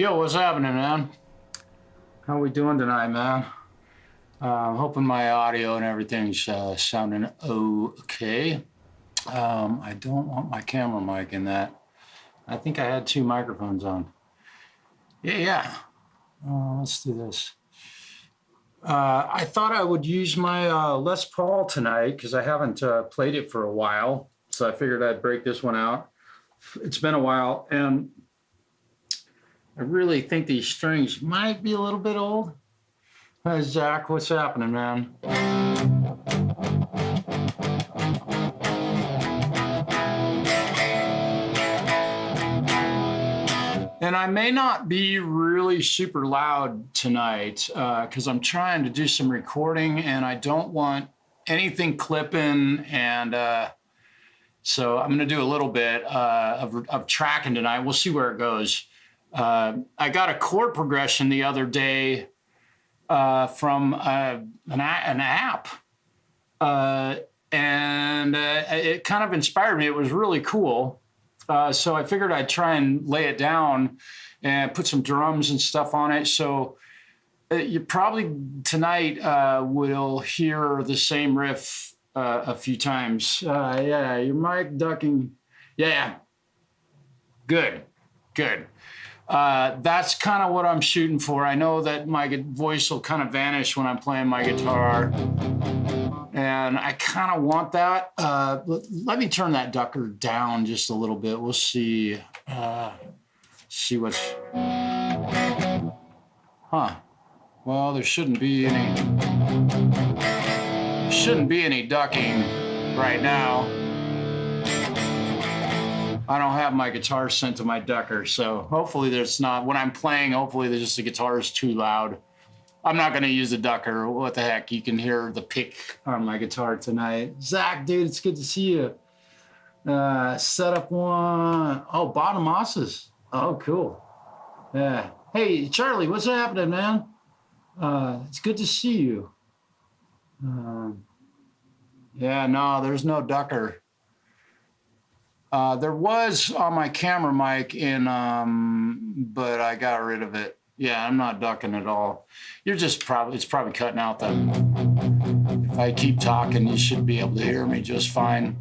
Yo, what's happening, man? How we doing tonight, man? I'm hoping my audio and everything's sounding okay. I don't want my camera mic in that. I think I had 2 microphones on. Yeah. Let's do this. I thought I would use my Les Paul tonight because I haven't played it for a while. So I figured I'd break this one out. It's been a while, and I really think these strings might be a little bit old. Hi, Zach, what's happening, man? And I may not be really super loud tonight because I'm trying to do some recording and I don't want anything clipping, and so I'm gonna do a little bit of tracking tonight. We'll see where it goes. I got a chord progression the other day from an app, and it kind of inspired me. It was really cool. So I figured I'd try and lay it down and put some drums and stuff on it. So you probably tonight will hear the same riff a few times. Yeah, your mic ducking. Yeah, good. That's kind of what I'm shooting for. I know that my voice will kind of vanish when I'm playing my guitar, and I kind of want that. Let me turn that ducker down just a little bit. We'll see. See what's. Well, there shouldn't be any. Shouldn't be any ducking right now. I don't have my guitar sent to my ducker, so hopefully there's not, when I'm playing, hopefully there's just the guitar is too loud. I'm not gonna use the ducker. What the heck, you can hear the pick on my guitar tonight. Zach, dude, it's good to see you. Setup one. Oh, bottom osses. Oh, cool. Yeah. Hey, Charlie, what's happening, man? It's good to see you. Yeah, no, there's no ducker. There was on my camera mic but I got rid of it. Yeah, I'm not ducking at all. You're just it's probably cutting out then. If I keep talking, you should be able to hear me just fine.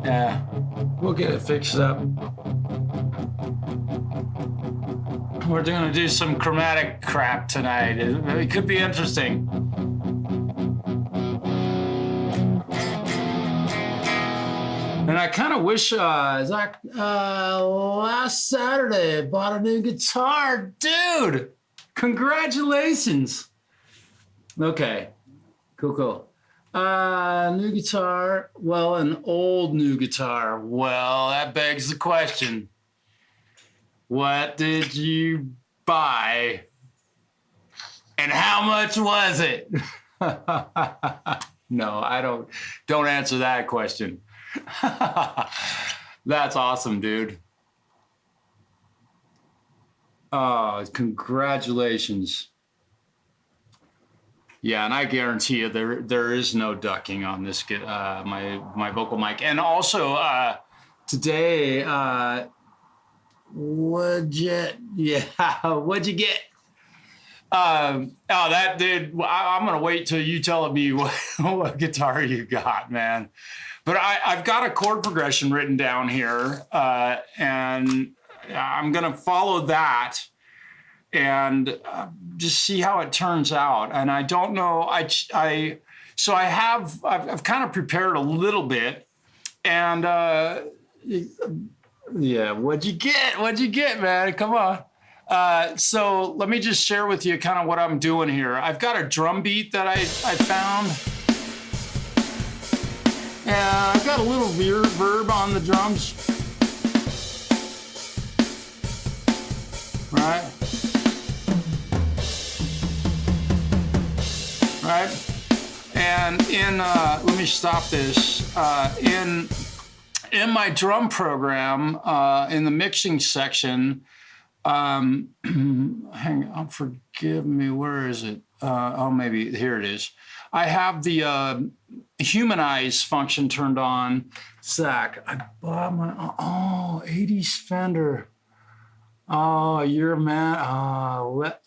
Yeah, we'll get it fixed up. We're gonna do some chromatic crap tonight. It could be interesting. And I kind of wish, Zach, last Saturday I bought a new guitar. Dude, congratulations. Okay, cool. New guitar, well, an old new guitar. Well, that begs the question. What did you buy? And how much was it? No, I don't answer that question. That's awesome, dude. Oh, congratulations. Yeah, and I guarantee you there is no ducking on this my vocal mic. And also today, what'd you get? Oh, that dude, I'm gonna wait till you tell me what guitar you got, man. But I've got a chord progression written down here, and I'm gonna follow that and just see how it turns out. And I don't know, so I've kind of prepared a little bit, and yeah, what'd you get, man? Come on. So let me just share with you kind of what I'm doing here. I've got a drum beat that I found. And I've got a little reverb on the drums. Right? And let me stop this. In my drum program, in the mixing section, hang on, forgive me, where is it? Oh, maybe here it is. I have the humanize function turned on. Zach, I bought my 80s Fender. Oh, you're a man.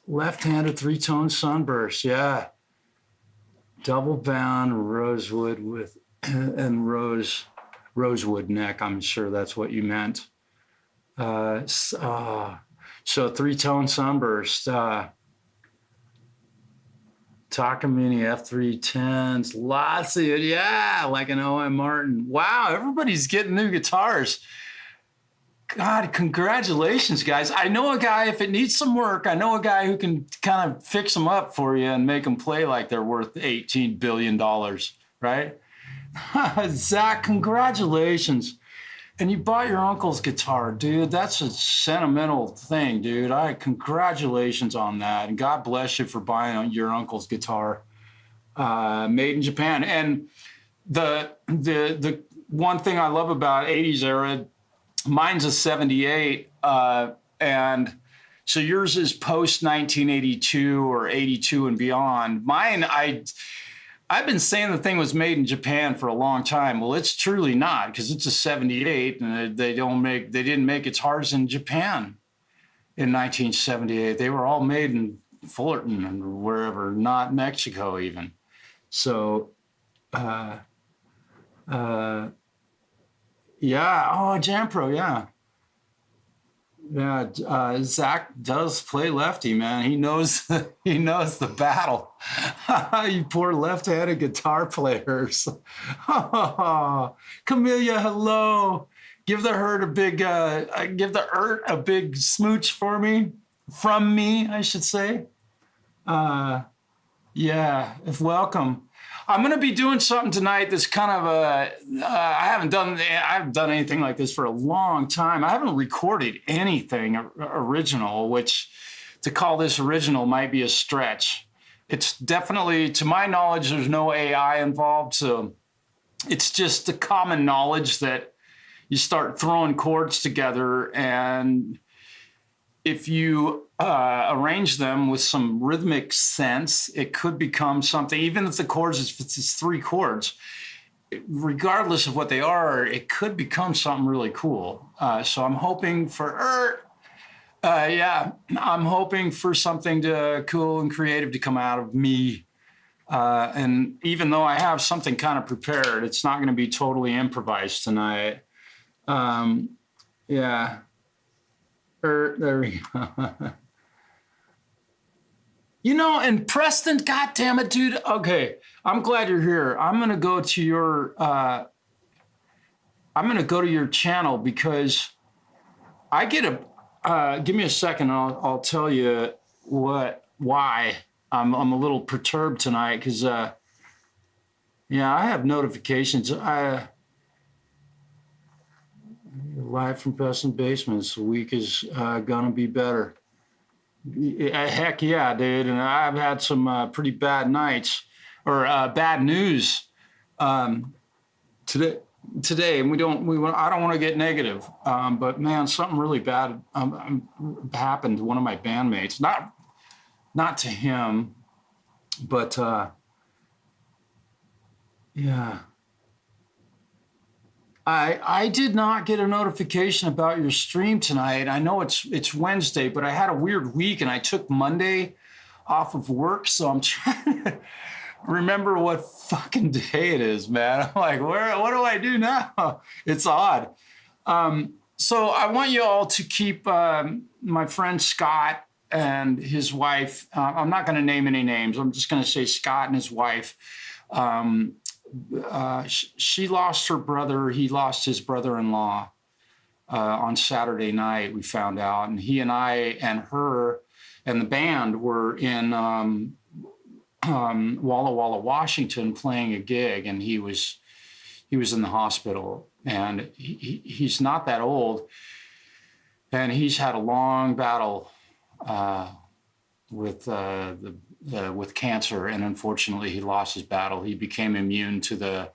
Left-handed three-tone sunburst. Yeah. Double bound rosewood with and rosewood neck. I'm sure that's what you meant. So three-tone sunburst. Takamine F310s, lots of it. Yeah, like an OM Martin. Wow, everybody's getting new guitars. God, congratulations, guys. I know a guy, if it needs some work, I know a guy who can kind of fix them up for you and make them play like they're worth $18 billion, right? Zach, congratulations. And you bought your uncle's guitar, dude. That's a sentimental thing, dude. Congratulations on that. And God bless you for buying your uncle's guitar, made in Japan. And the one thing I love about 80s era, mine's a 78, and so yours is post 1982 or 82 and beyond. Mine, I've been saying the thing was made in Japan for a long time. Well, it's truly not, because it's a 78, and they didn't make guitars in Japan in 1978. They were all made in Fullerton and wherever, not Mexico even. So, yeah. Oh, Jampro, yeah. Yeah, Zach does play lefty, man. He knows the battle. You poor left-handed guitar players. Camellia, hello. Give the herd a big smooch for me, from me, I should say. Yeah, welcome. I'm going to be doing something tonight that's kind of I haven't done anything like this for a long time. I haven't recorded anything original, which to call this original might be a stretch. It's definitely, to my knowledge, there's no AI involved. So it's just the common knowledge that you start throwing chords together, and if you arrange them with some rhythmic sense, it could become something. Even if the chords, if it's three chords, regardless of what they are, it could become something really cool. So I'm hoping for, I'm hoping for something cool and creative to come out of me. And even though I have something kind of prepared, it's not going to be totally improvised tonight. Yeah. There we go. And Preston, God damn it, dude. Okay, I'm glad you're here. I'm gonna go to your channel because I get give me a second. I'll tell you why I'm a little perturbed tonight, because I have notifications. Live from Preston Basements. The week is gonna be better. Heck yeah, dude. And I've had some pretty bad nights, or bad news today. And I don't want to get negative, but man, something really bad happened to one of my bandmates. Not to him, but yeah. I did not get a notification about your stream tonight. I know it's Wednesday, but I had a weird week and I took Monday off of work, so I'm trying to remember what fucking day it is, man. I'm like, what do I do now? It's odd. So I want you all to keep my friend Scott and his wife. I'm not going to name any names. I'm just going to say Scott and his wife. She lost her brother. He lost his brother-in-law on Saturday night, we found out. And he and I and her and the band were in Walla Walla, Washington, playing a gig, and he was in the hospital. And he's not that old, and he's had a long battle with cancer, and unfortunately he lost his battle. He became immune to the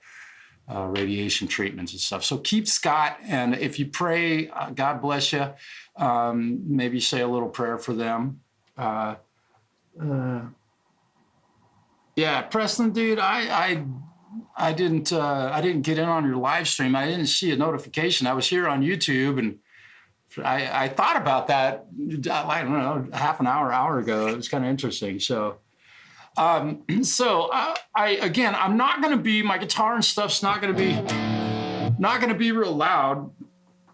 radiation treatments and stuff. So keep Scott, and if you pray, God bless you. Maybe say a little prayer for them. Yeah, Preston, dude, I I didn't get in on your live stream. I didn't see a notification. I was here on YouTube, and I thought about that, I don't know, half an hour ago. It was kind of interesting. So, I'm not going to be, my guitar and stuff's not going to be real loud.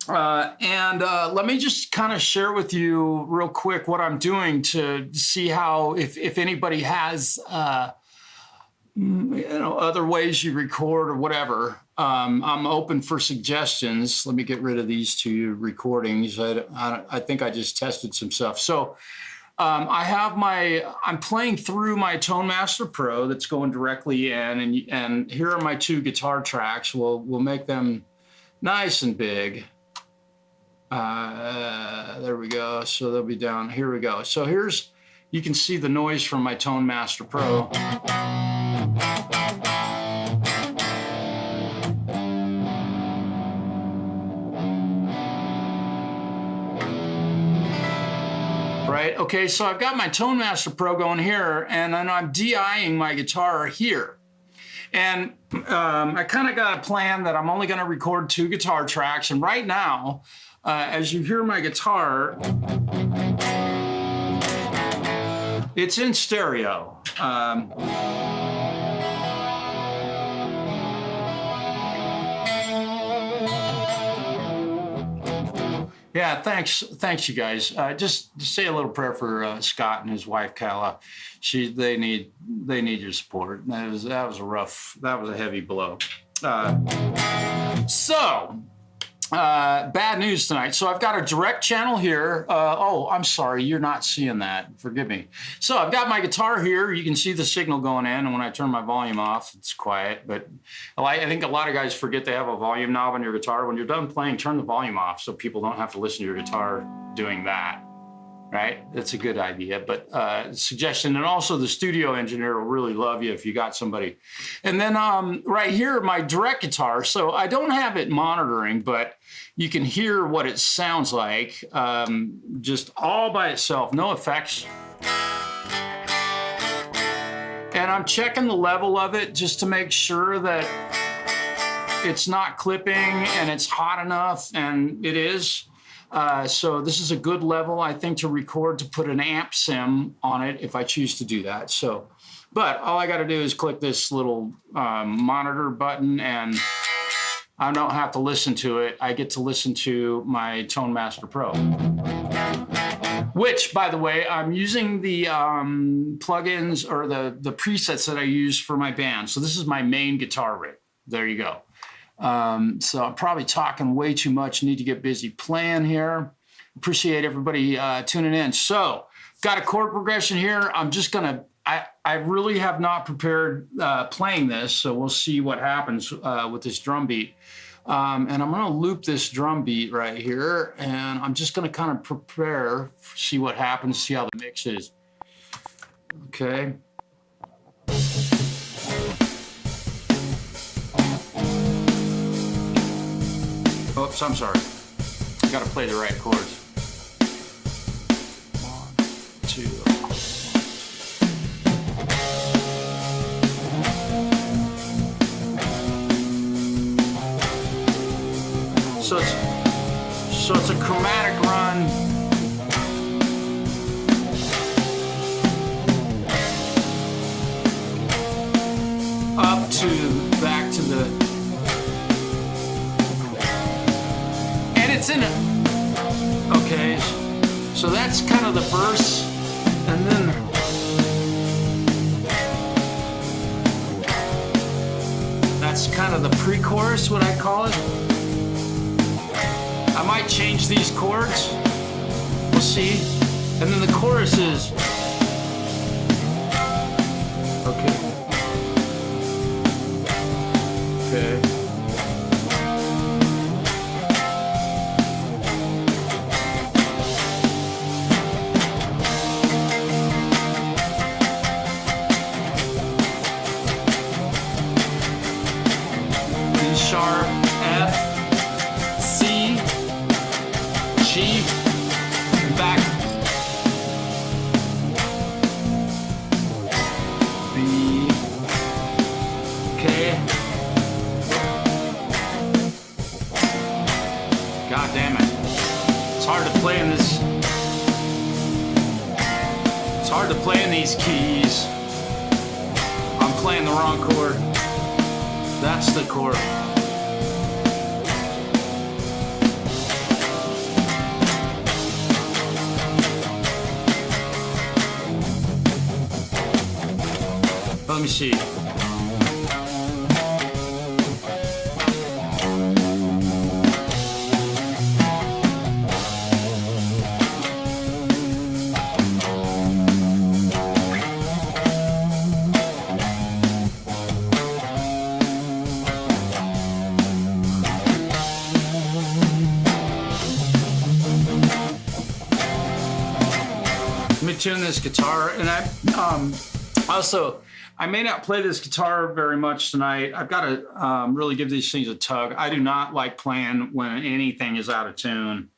Let me just kind of share with you real quick what I'm doing to see how, if anybody has, other ways you record or whatever. I'm open for suggestions. Let me get rid of these two recordings. I think I just tested some stuff. So I'm playing through my Tone Master Pro that's going directly in, and here are my two guitar tracks. We'll make them nice and big. There we go. So they'll be down. Here we go. So you can see the noise from my Tone Master Pro. Right, okay, so I've got my Tone Master Pro going here, and then I'm DIing my guitar here. And I kind of got a plan that I'm only going to record 2 guitar tracks, and right now, as you hear my guitar, it's in stereo. Yeah, thanks you guys. Just say a little prayer for Scott and his wife Kala. They need your support. That was a heavy blow. Bad news tonight. So I've got a direct channel here. Oh, I'm sorry, you're not seeing that. Forgive me. So I've got my guitar here. You can see the signal going in, and when I turn my volume off, it's quiet. But I think a lot of guys forget they have a volume knob on your guitar. When you're done playing, turn the volume off so people don't have to listen to your guitar doing that. Right? That's a good idea, but suggestion. And also the studio engineer will really love you if you got somebody. And then right here, my direct guitar. So I don't have it monitoring, but you can hear what it sounds like just all by itself, no effects. And I'm checking the level of it just to make sure that it's not clipping and it's hot enough, and it is. So this is a good level, I think, to record, to put an amp sim on it if I choose to do that. So, but all I got to do is click this little monitor button, and I don't have to listen to it. I get to listen to my Tone Master Pro, which, by the way, I'm using the plugins or the presets that I use for my band. So this is my main guitar rig. There you go. So I'm probably talking way too much. Need to get busy playing here. Appreciate everybody tuning in. So got a chord progression here. I'm just gonna, I really have not prepared playing this, so we'll see what happens with this drum beat. And I'm gonna loop this drum beat right here, and I'm just gonna kind of prepare, see what happens, see how the mix is. Okay. Oops, I'm sorry. Got to play the right chords. 1, 2. So it's a chromatic run. Up to, back to the, it's in it. Okay, so that's kind of the verse, and then that's kind of the pre-chorus, what I call it. I might change these chords, we'll see, and then the chorus is okay. Sharp, F, C, G, and back, B, playing this. It's hard to play in these keys. I'm playing the wrong chord. That's the chord. Let me see. Let me tune this guitar, and I may not play this guitar very much tonight. I've got to really give these things a tug. I do not like playing when anything is out of tune.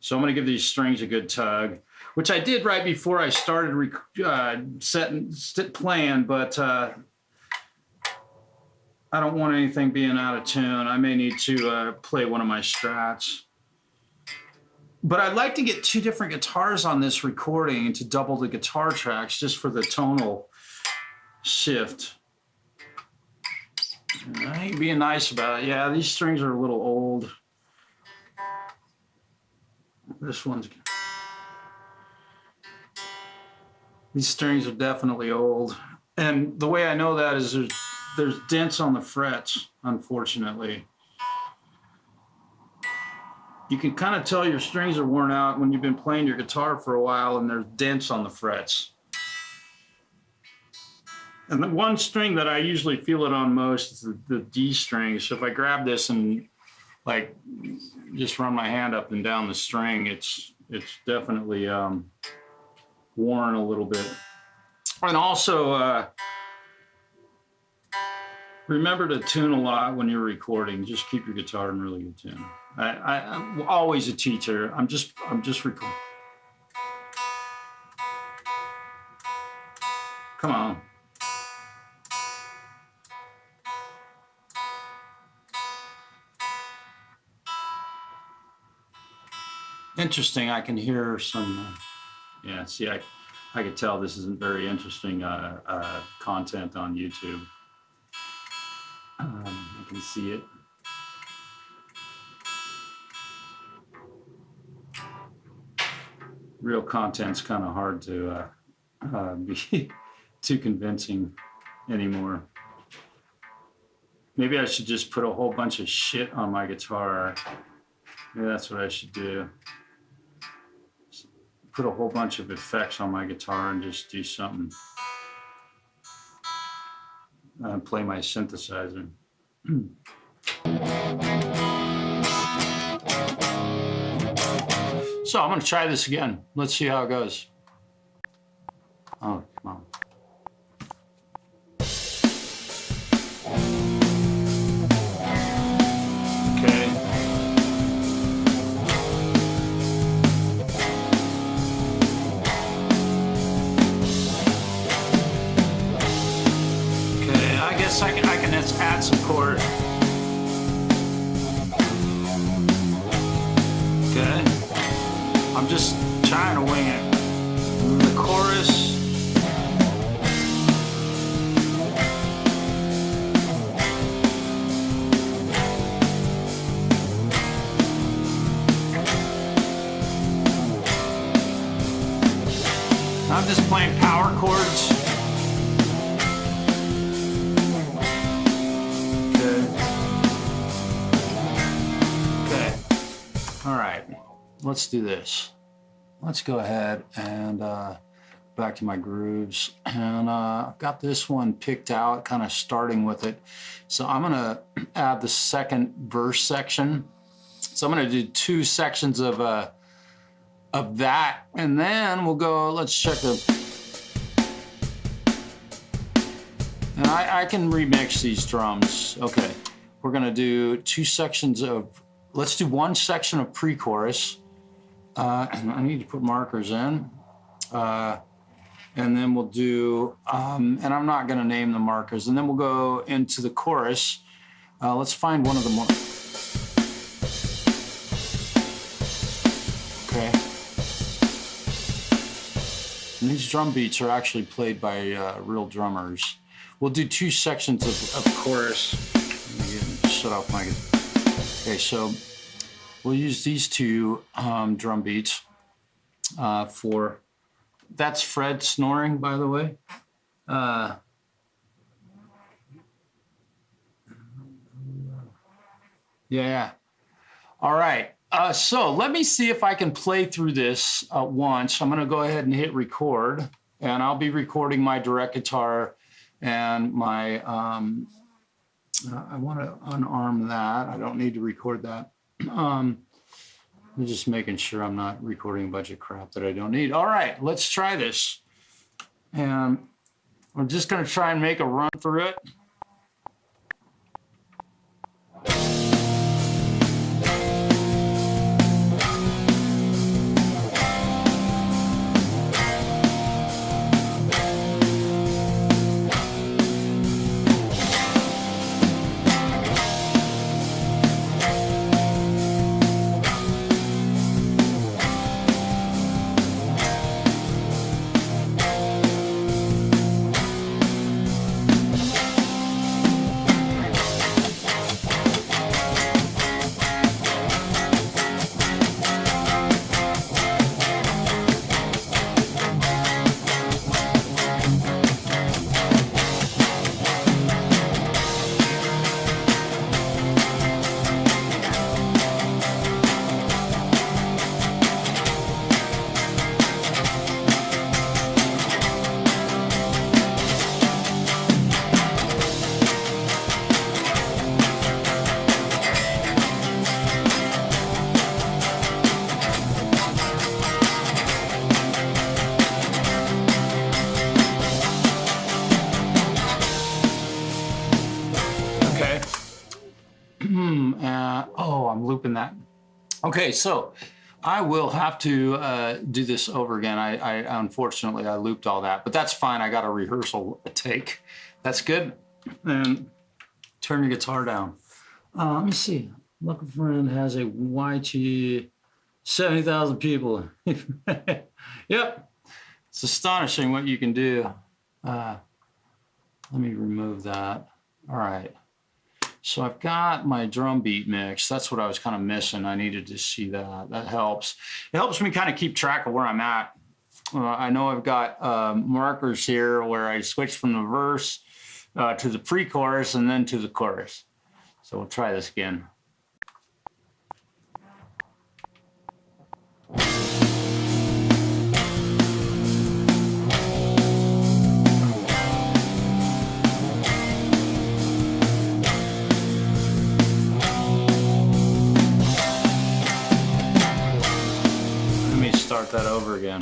So I'm going to give these strings a good tug, which I did right before I started playing, but I don't want anything being out of tune. I may need to play one of my Strats. But I'd like to get two different guitars on this recording to double the guitar tracks just for the tonal shift. I ain't being nice about it. Yeah, these strings are a little old. These strings are definitely old. And the way I know that is there's dents on the frets, unfortunately. You can kind of tell your strings are worn out when you've been playing your guitar for a while and there's dents on the frets. And the one string that I usually feel it on most is the D string. So if I grab this and like just run my hand up and down the string, it's definitely worn a little bit. And also remember to tune a lot when you're recording. Just keep your guitar in really good tune. I'm always a teacher. I'm just recording. Come on. Interesting. I can hear some. Yeah. See, I could tell this isn't very interesting content on YouTube. I can see it. Real content's kind of hard to be too convincing anymore. Maybe I should just put a whole bunch of shit on my guitar. Maybe that's what I should do. Put a whole bunch of effects on my guitar and just do something. Play my synthesizer. So I'm going to try this again. Let's see how it goes. Oh, come on. Okay. Okay, I guess I can just add some chord. Okay. I'm just trying to wing it. The chorus. I'm just playing power chords. Okay. All right. Let's do this. Let's go ahead and back to my grooves. And I've got this one picked out, kind of starting with it. So I'm gonna add the second verse section. So I'm gonna do two sections of that, and then we'll go, let's check the, and I can remix these drums. Okay, we're gonna do two sections of, let's do one section of pre-chorus. And I need to put markers in. And then we'll do, and I'm not gonna name the markers, and then we'll go into the chorus. Let's find one of the more, okay. And these drum beats are actually played by real drummers. We'll do 2 sections of chorus. Shut off my... Okay, so we'll use these 2 drum beats for... That's Fred snoring, by the way. Yeah. All right. So let me see if I can play through this once. I'm going to go ahead and hit record, and I'll be recording my direct guitar and my, I want to unarm that. I don't need to record that. I'm just making sure I'm not recording a bunch of crap that I don't need. All right, let's try this. And I'm just going to try and make a run through it. Oh, I'm looping that. Okay, so I will have to do this over again. I unfortunately, I looped all that, but that's fine. I got a rehearsal take. That's good. And turn your guitar down. Let me see. Lucky Friend has a YT 70,000 people. Yep. It's astonishing what you can do. Let me remove that. All right. So I've got my drum beat mix. That's what I was kind of missing. I needed to see that. That helps. It helps me kind of keep track of where I'm at. I know I've got markers here where I switch from the verse to the pre-chorus and then to the chorus. So we'll try this again. Start that over again.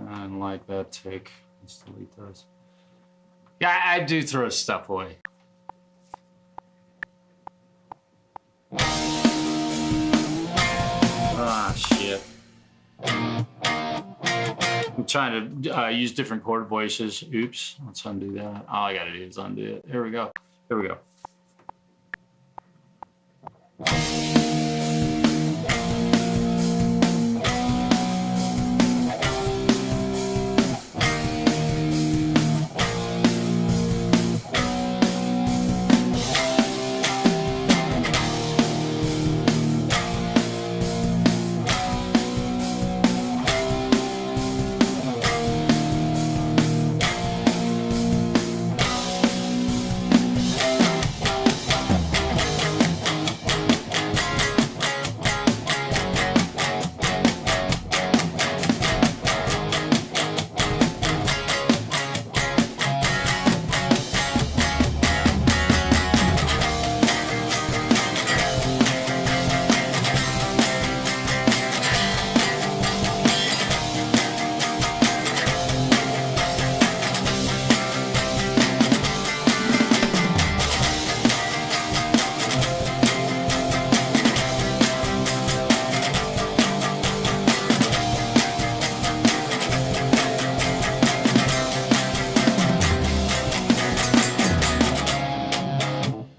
I don't like that take. Let's delete those. Yeah, I do throw stuff away. Ah, shit. I'm trying to use different chord voices. Oops, let's undo that. All I gotta do is undo it. There we go. There we go.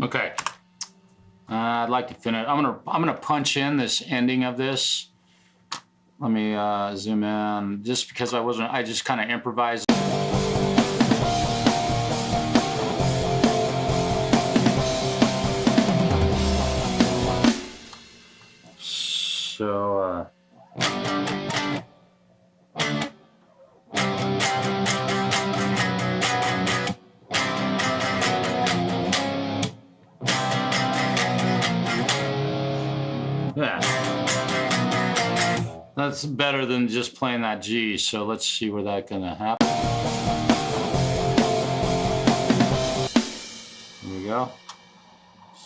Okay, I'd like to finish. I'm gonna punch in this ending of this Let me zoom in, just because I just kind of improvised. So, yeah, that's better than just playing that G. So let's see where that's gonna happen. There we go.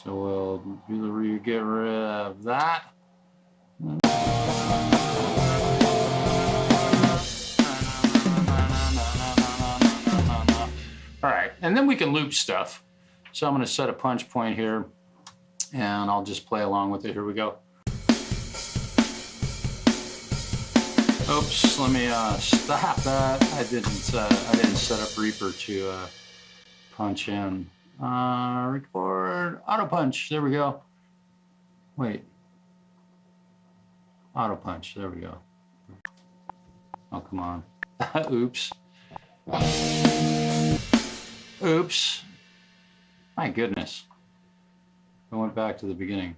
So we'll get rid of that. All right, and then we can loop stuff. So I'm gonna set a punch point here, and I'll just play along with it. Here we go. Oops, let me stop that. I didn't set up Reaper to punch in. Record, auto punch, there we go. Wait. Auto punch, there we go. Oh, come on. Oops. Oops. My goodness. I went back to the beginning.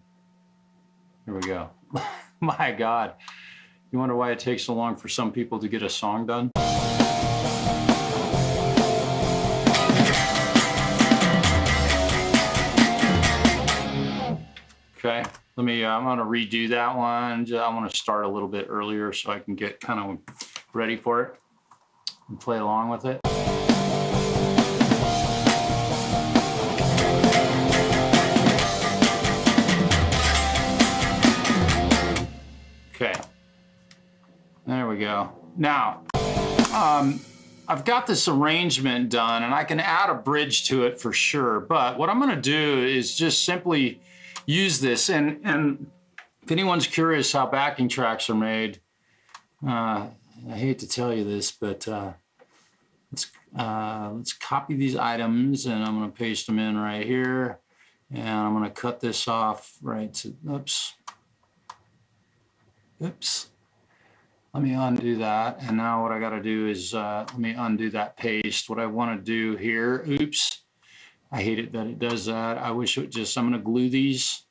Here we go. My God. You wonder why it takes so long for some people to get a song done? Okay, I'm gonna redo that one. I wanna start a little bit earlier so I can get kind of ready for it and play along with it. Okay, there we go. Now, I've got this arrangement done and I can add a bridge to it for sure, but what I'm gonna do is just simply use this, and if anyone's curious how backing tracks are made, I hate to tell you this, but let's copy these items, and I'm going to paste them in right here, and I'm going to cut this off right to, oops, let me undo that, and now what I got to do is let me undo that paste. What I want to do here, oops, I hate it that it does that. I wish it just, I'm going to glue these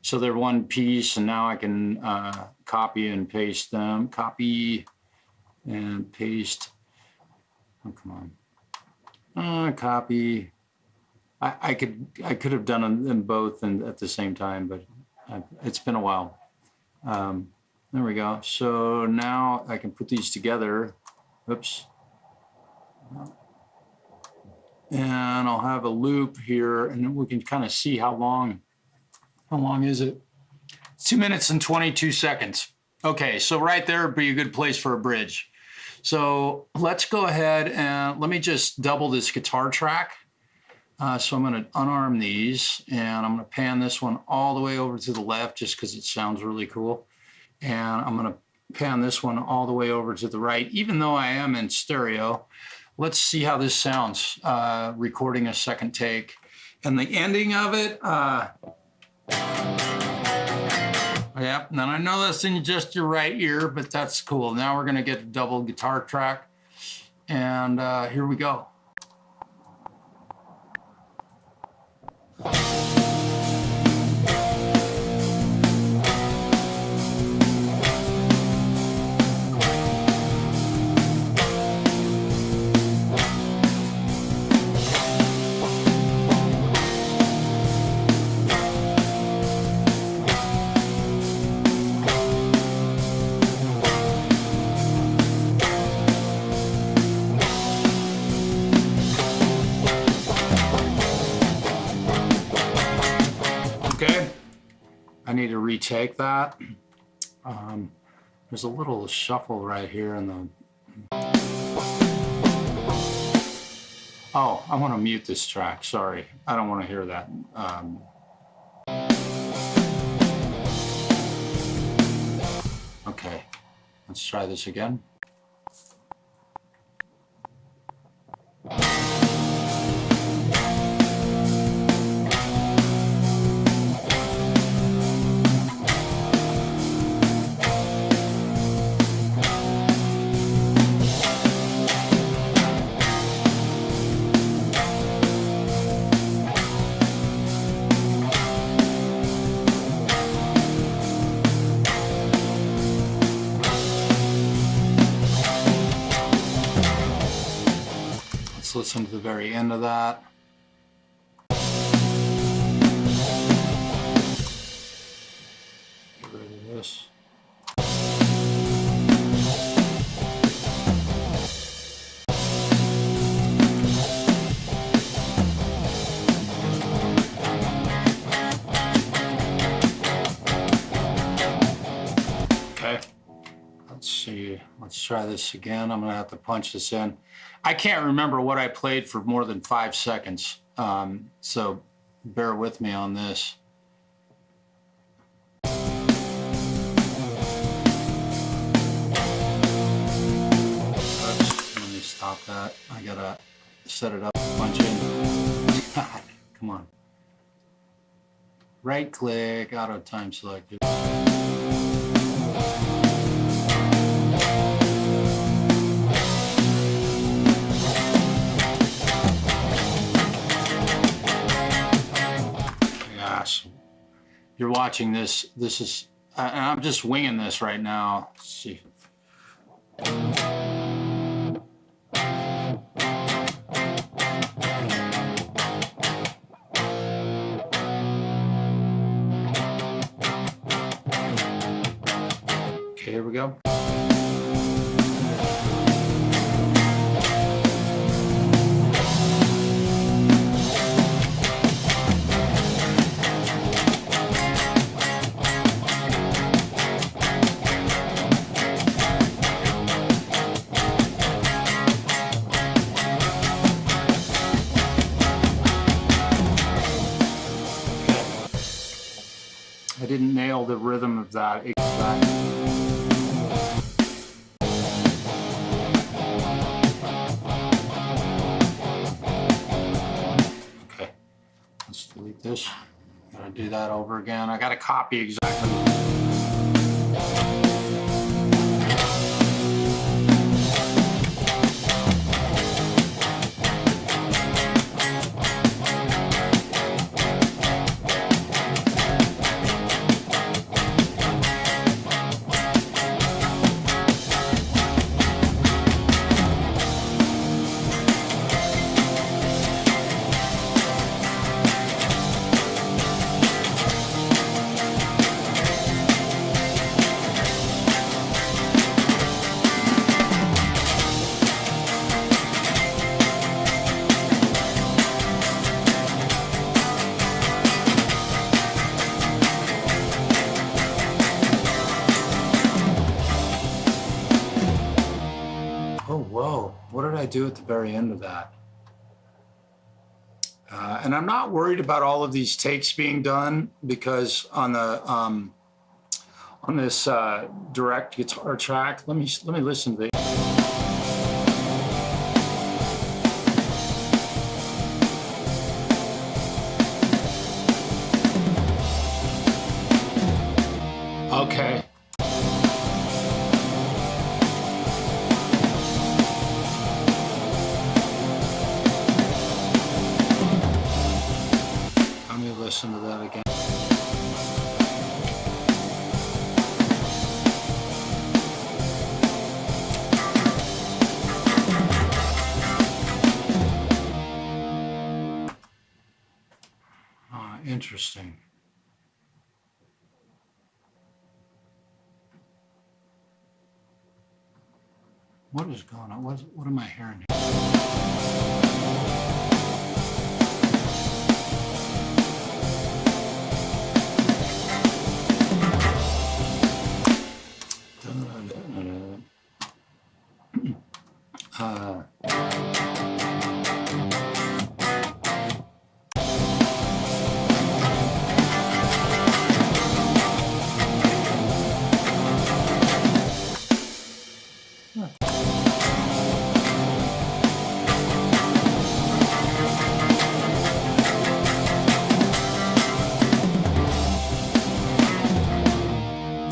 so they're one piece, and now I can copy and paste them. Copy and paste. Oh, come on. Copy. I could have done them both at the same time, but it's been a while. There we go. So now I can put these together. Oops. And I'll have a loop here, and then we can kind of see how long is it? 2 minutes and 22 seconds. Okay, so right there would be a good place for a bridge. So let's go ahead and let me just double this guitar track. So I'm gonna unarm these, and I'm gonna pan this one all the way over to the left just because it sounds really cool. And I'm gonna pan this one all the way over to the right, even though I am in stereo. Let's see how this sounds, recording a second take. And the ending of it, yeah, and I know that's in just your right ear, but that's cool. Now we're gonna get a double guitar track, and here we go. I need to retake that. There's a little shuffle right here in the... Oh, I want to mute this track, sorry. I don't want to hear that. Okay, let's try this again. Let's listen to the very end of that. Get rid of this. Let's try this again. I'm gonna have to punch this in. I can't remember what I played for more than 5 seconds, so bear with me on this. Oops, let me stop that. I gotta set it up, punch in. Come on. Right click, auto time selected. You're watching this. This is, and I'm just winging this right now. Let's see. Okay, here we go. I didn't nail the rhythm of that exact. Okay, let's delete this. Gotta do that over again. I gotta copy exactly. Whoa, what did I do at the very end of that? And I'm not worried about all of these takes being done because on the on this direct guitar track, let me listen to the. Okay. Listen to that again. Interesting. What is going on? What am I hearing here?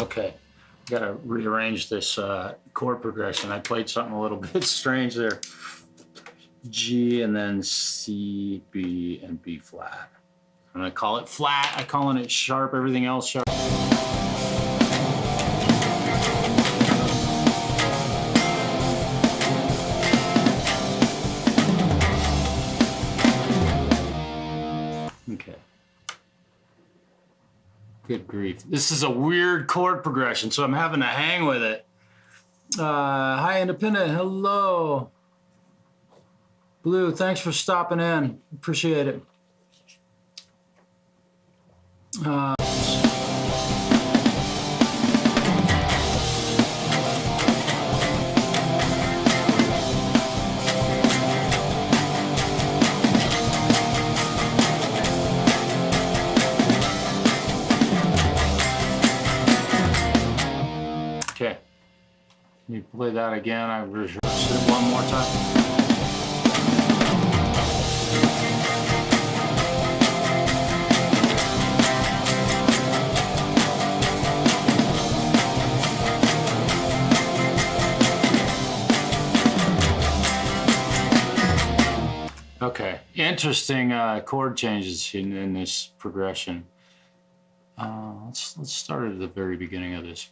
Okay, gotta rearrange this chord progression. I played something a little bit strange there. G and then C, B, and B flat. And I call it flat, I'm calling it sharp, everything else sharp. Okay. Good grief. This is a weird chord progression, so I'm having to hang with it. Hi, Independent. Hello. Blue, thanks for stopping in. Appreciate it. Okay. Let me play that again. I rehearsed it one more time. Okay, interesting chord changes in this progression. Let's start at the very beginning of this.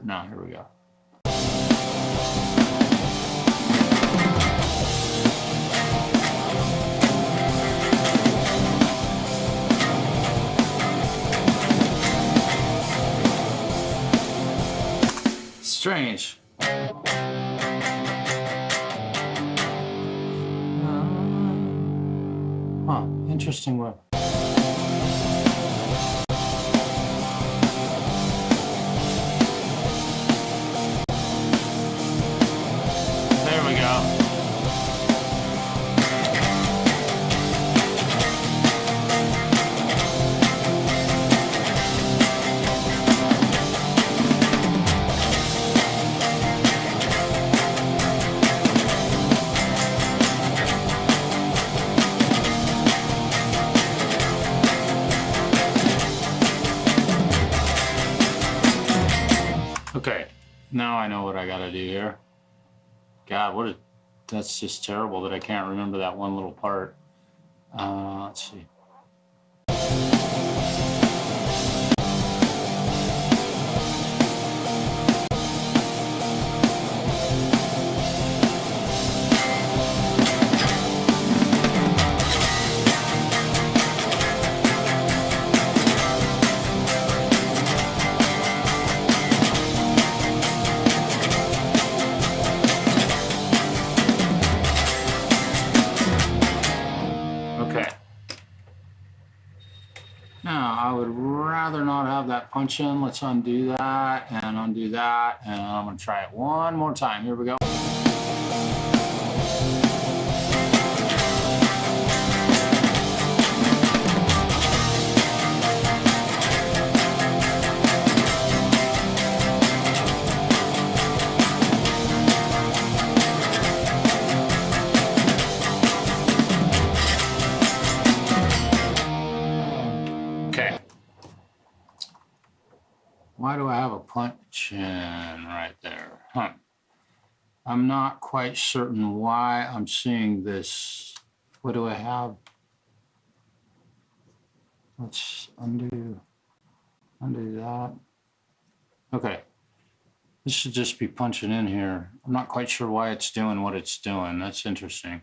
Now, here we go. Strange. Huh, interesting way. There we go. Okay, now I know what I gotta do here. God, that's just terrible that I can't remember that one little part. Let's see. Now, I would rather not have that punch in. Let's undo that, and I'm going to try it one more time. Here we go. Why do I have a punch in right there? Huh. I'm not quite certain why I'm seeing this. What do I have? Let's undo that. Okay. This should just be punching in here. I'm not quite sure why it's doing what it's doing. That's interesting.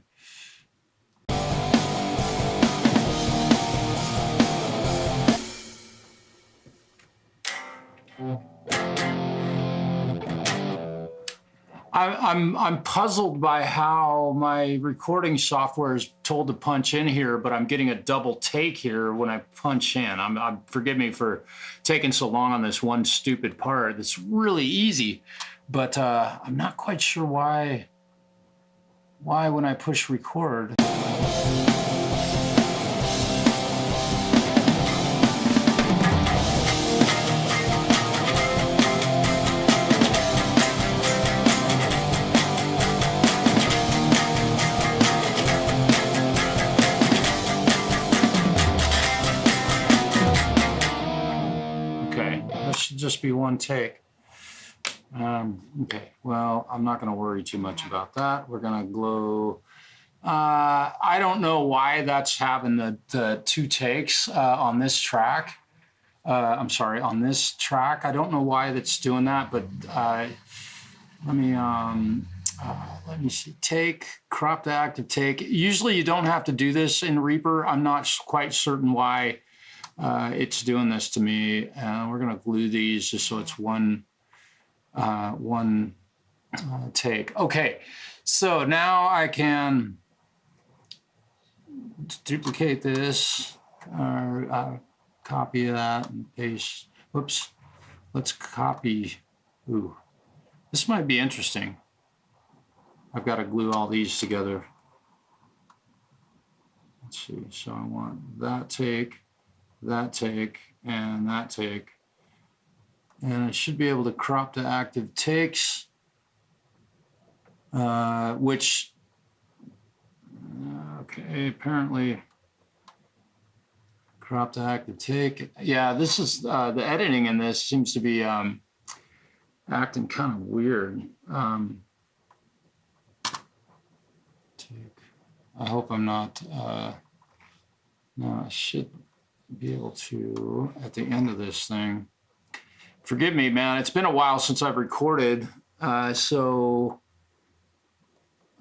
I'm puzzled by how my recording software is told to punch in here, but I'm getting a double take here when I punch in. Forgive me for taking so long on this one stupid part. It's really easy, but I'm not quite sure why when I push record. Just be one take. Okay, well, I'm not going to worry too much about that. We're going to glow. I don't know why that's having the two takes on this track. I'm sorry, on this track. I don't know why that's doing that, but let me let me see, take, crop to active take. Usually you don't have to do this in Reaper. I'm not quite certain why it's doing this to me. We're gonna glue these just so it's one take. Okay, so now I can duplicate this, or copy that and paste. Whoops, let's copy. Ooh, this might be interesting. I've got to glue all these together. Let's see, so I want that take, and that take. And I should be able to crop to active takes, which, okay, apparently crop to active take. Yeah, this is, the editing in this seems to be acting kind of weird. I hope I'm not, no, I should be able to, at the end of this thing, forgive me, man, it's been a while since I've recorded, so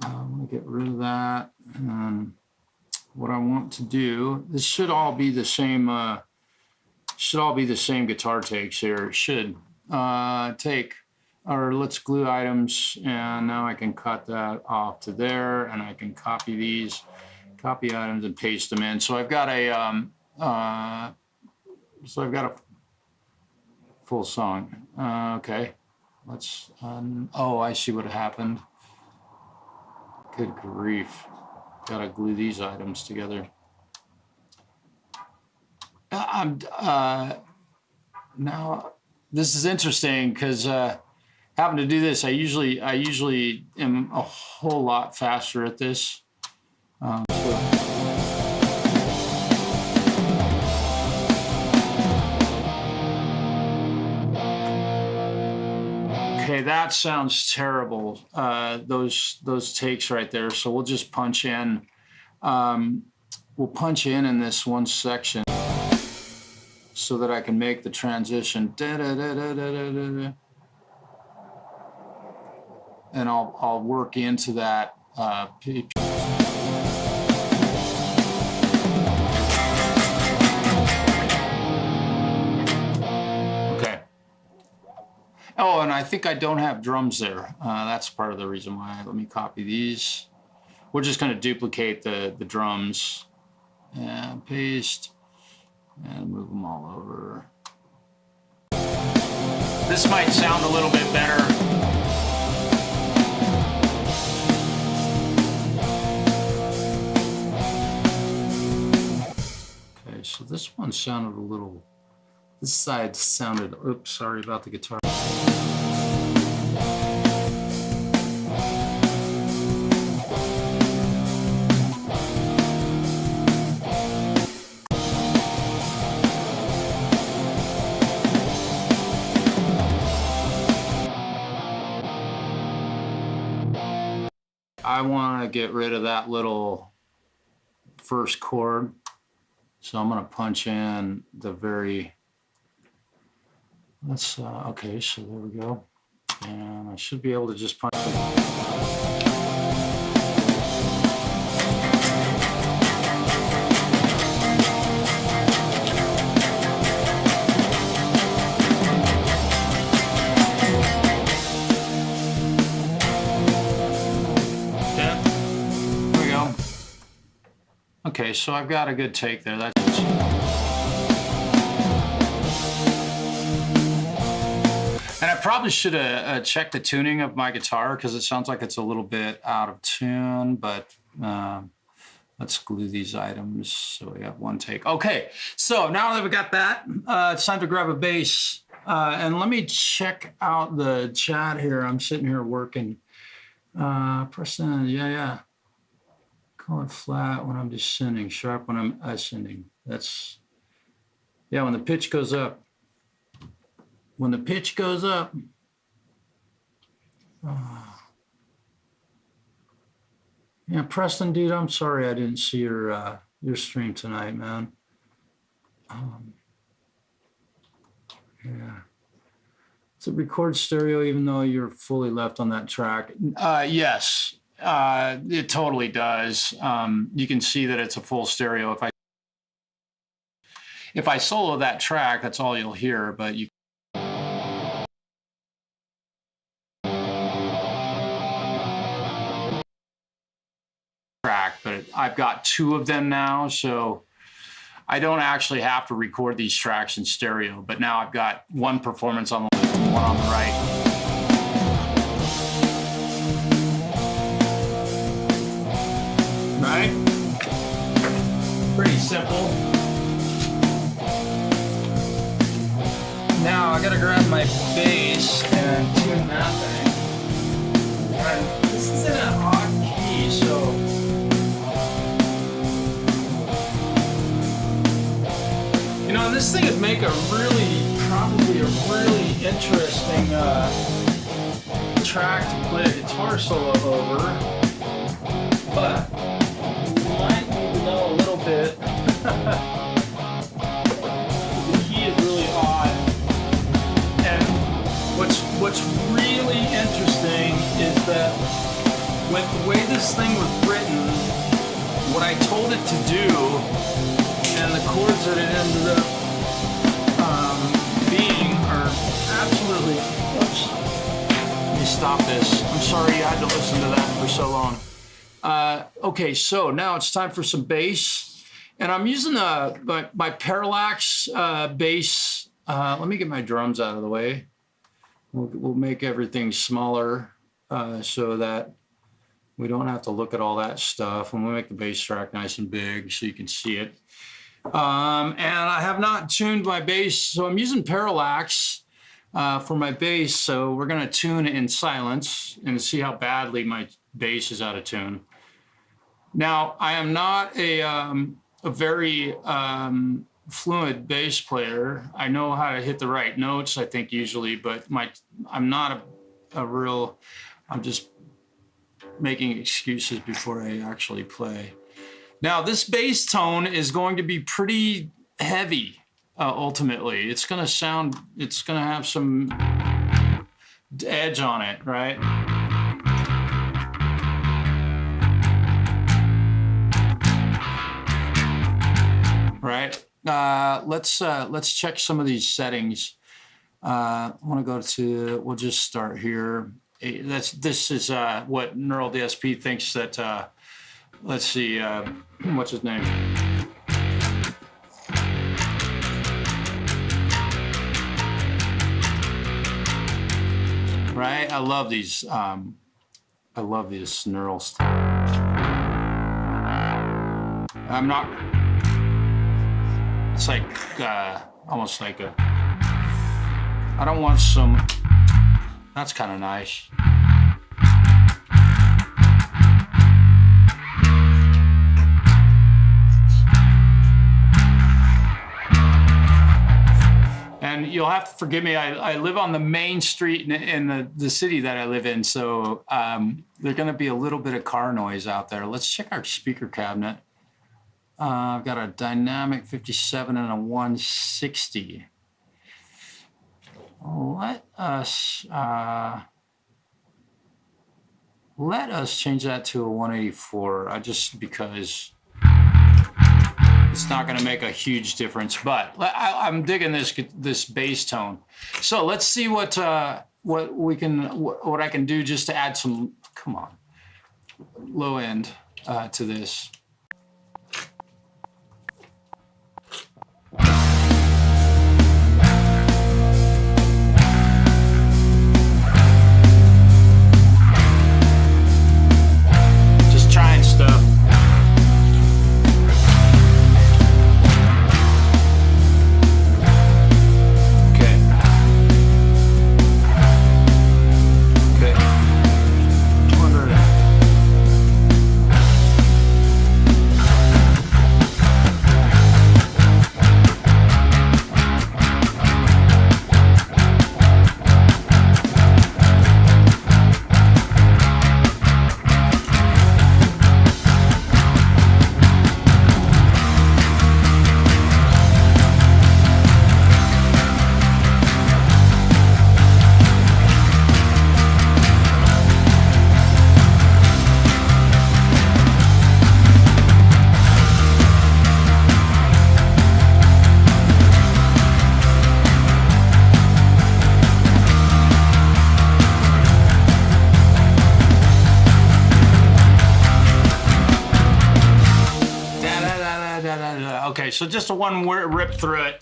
I'm gonna get rid of that. And what I want to do, this should all be the same, guitar takes here. It should. Take, or let's glue items, and now I can cut that off to there, and I can copy these, copy items and paste them in. So I've got a, full song. Okay, let's, oh, I see what happened. Good grief. Gotta glue these items together. Now, this is interesting because having to do this, I usually am a whole lot faster at this. Okay, that sounds terrible. Those takes right there. So we'll just punch in. We'll punch in this one section so that I can make the transition. And I'll work into that pitch. Okay. Oh, and I think I don't have drums there. That's part of the reason why. Let me copy these. We're just going to duplicate the drums and paste and move them all over. This might sound a little bit better. Okay, so this one sounded a little, this side sounded, oops, sorry about the guitar. I want to get rid of that little first chord, so I'm going to punch in the very, let's, okay, so there we go, and I should be able to just punch it. Okay, so I've got a good take there. That's and I probably should have checked the tuning of my guitar because it sounds like it's a little bit out of tune, but let's glue these items so we have one take. Okay, so now that we got that, it's time to grab a bass. And let me check out the chat here. I'm sitting here working. Preston, yeah. Call it flat when I'm descending, sharp when I'm ascending. That's, yeah, when the pitch goes up. When the pitch goes up. Yeah, Preston, dude, I'm sorry I didn't see your stream tonight, man. Yeah. Does it record stereo even though you're fully left on that track? Yes, it totally does. You can see that it's a full stereo. If I solo that track, that's all you'll hear, but you track, but I've got 2 of them now, so I don't actually have to record these tracks in stereo, but now I've got one performance on the left and one on the right. Right? Pretty simple. Now I gotta grab my bass and tune that thing. And this is in an odd key, so you know, this thing would make probably a really interesting track to play a guitar solo over, but you might need to know a little bit. The key is really odd, and what's really interesting is that with the way this thing was written, what I told it to do and the chords that it ended up being are absolutely, oops, let me stop this. I'm sorry you had to listen to that for so long. Okay, so now it's time for some bass. And I'm using my Parallax bass. Let me get my drums out of the way. We'll make everything smaller so that we don't have to look at all that stuff. And we'll make the bass track nice and big so you can see it. And I have not tuned my bass, so I'm using Parallax for my bass, so we're going to tune it in silence and see how badly my bass is out of tune. Now, I am not a very fluent bass player. I know how to hit the right notes, I think, usually, but I'm not I'm just making excuses before I actually play. Now, this bass tone is going to be pretty heavy, ultimately. It's going to have some edge on it, right? Right? Let's check some of these settings. I want to go to, we'll just start here. This is what NeuralDSP thinks that, let's see, what's his name? Right? I love these neural stuff. I'm not, it's like, almost like I don't want some, that's kind of nice. And you'll have to forgive me, I live on the main street in the city that I live in, so there's gonna be a little bit of car noise out there. Let's check our speaker cabinet. I've got a dynamic 57 and a 160. Let us change that to a 184, just because it's not going to make a huge difference. But I'm digging this bass tone. So let's see what I can do just to add some, come on, low end to this. Okay, so just a one word rip through it.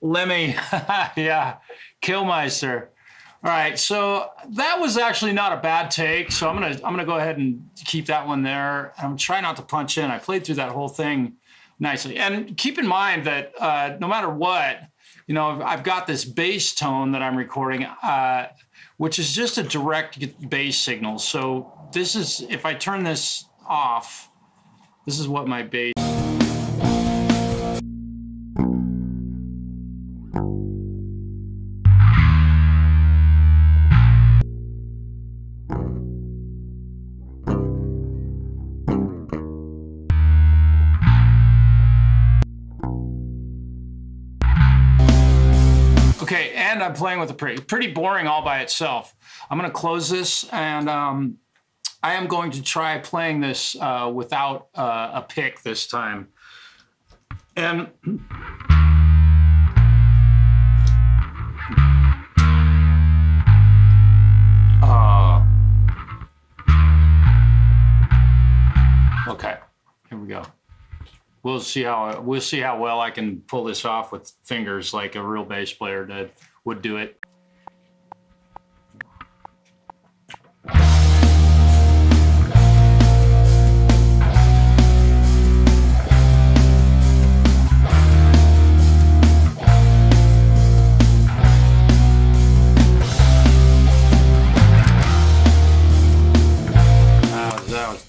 Lemmy, yeah, Killmeister. All right, so that was actually not a bad take. So I'm gonna go ahead and keep that one there. I'm trying not to punch in. I played through that whole thing nicely, and keep in mind that no matter what, you know, I've got this bass tone that I'm recording, which is just a direct bass signal. So this is, if I turn this off, this is what my bass. Okay, and I'm playing with a pretty boring all by itself. I'm gonna close this, and I am going to try playing this without a pick this time. And okay, here we go. We'll see how well I can pull this off with fingers like a real bass player would do it.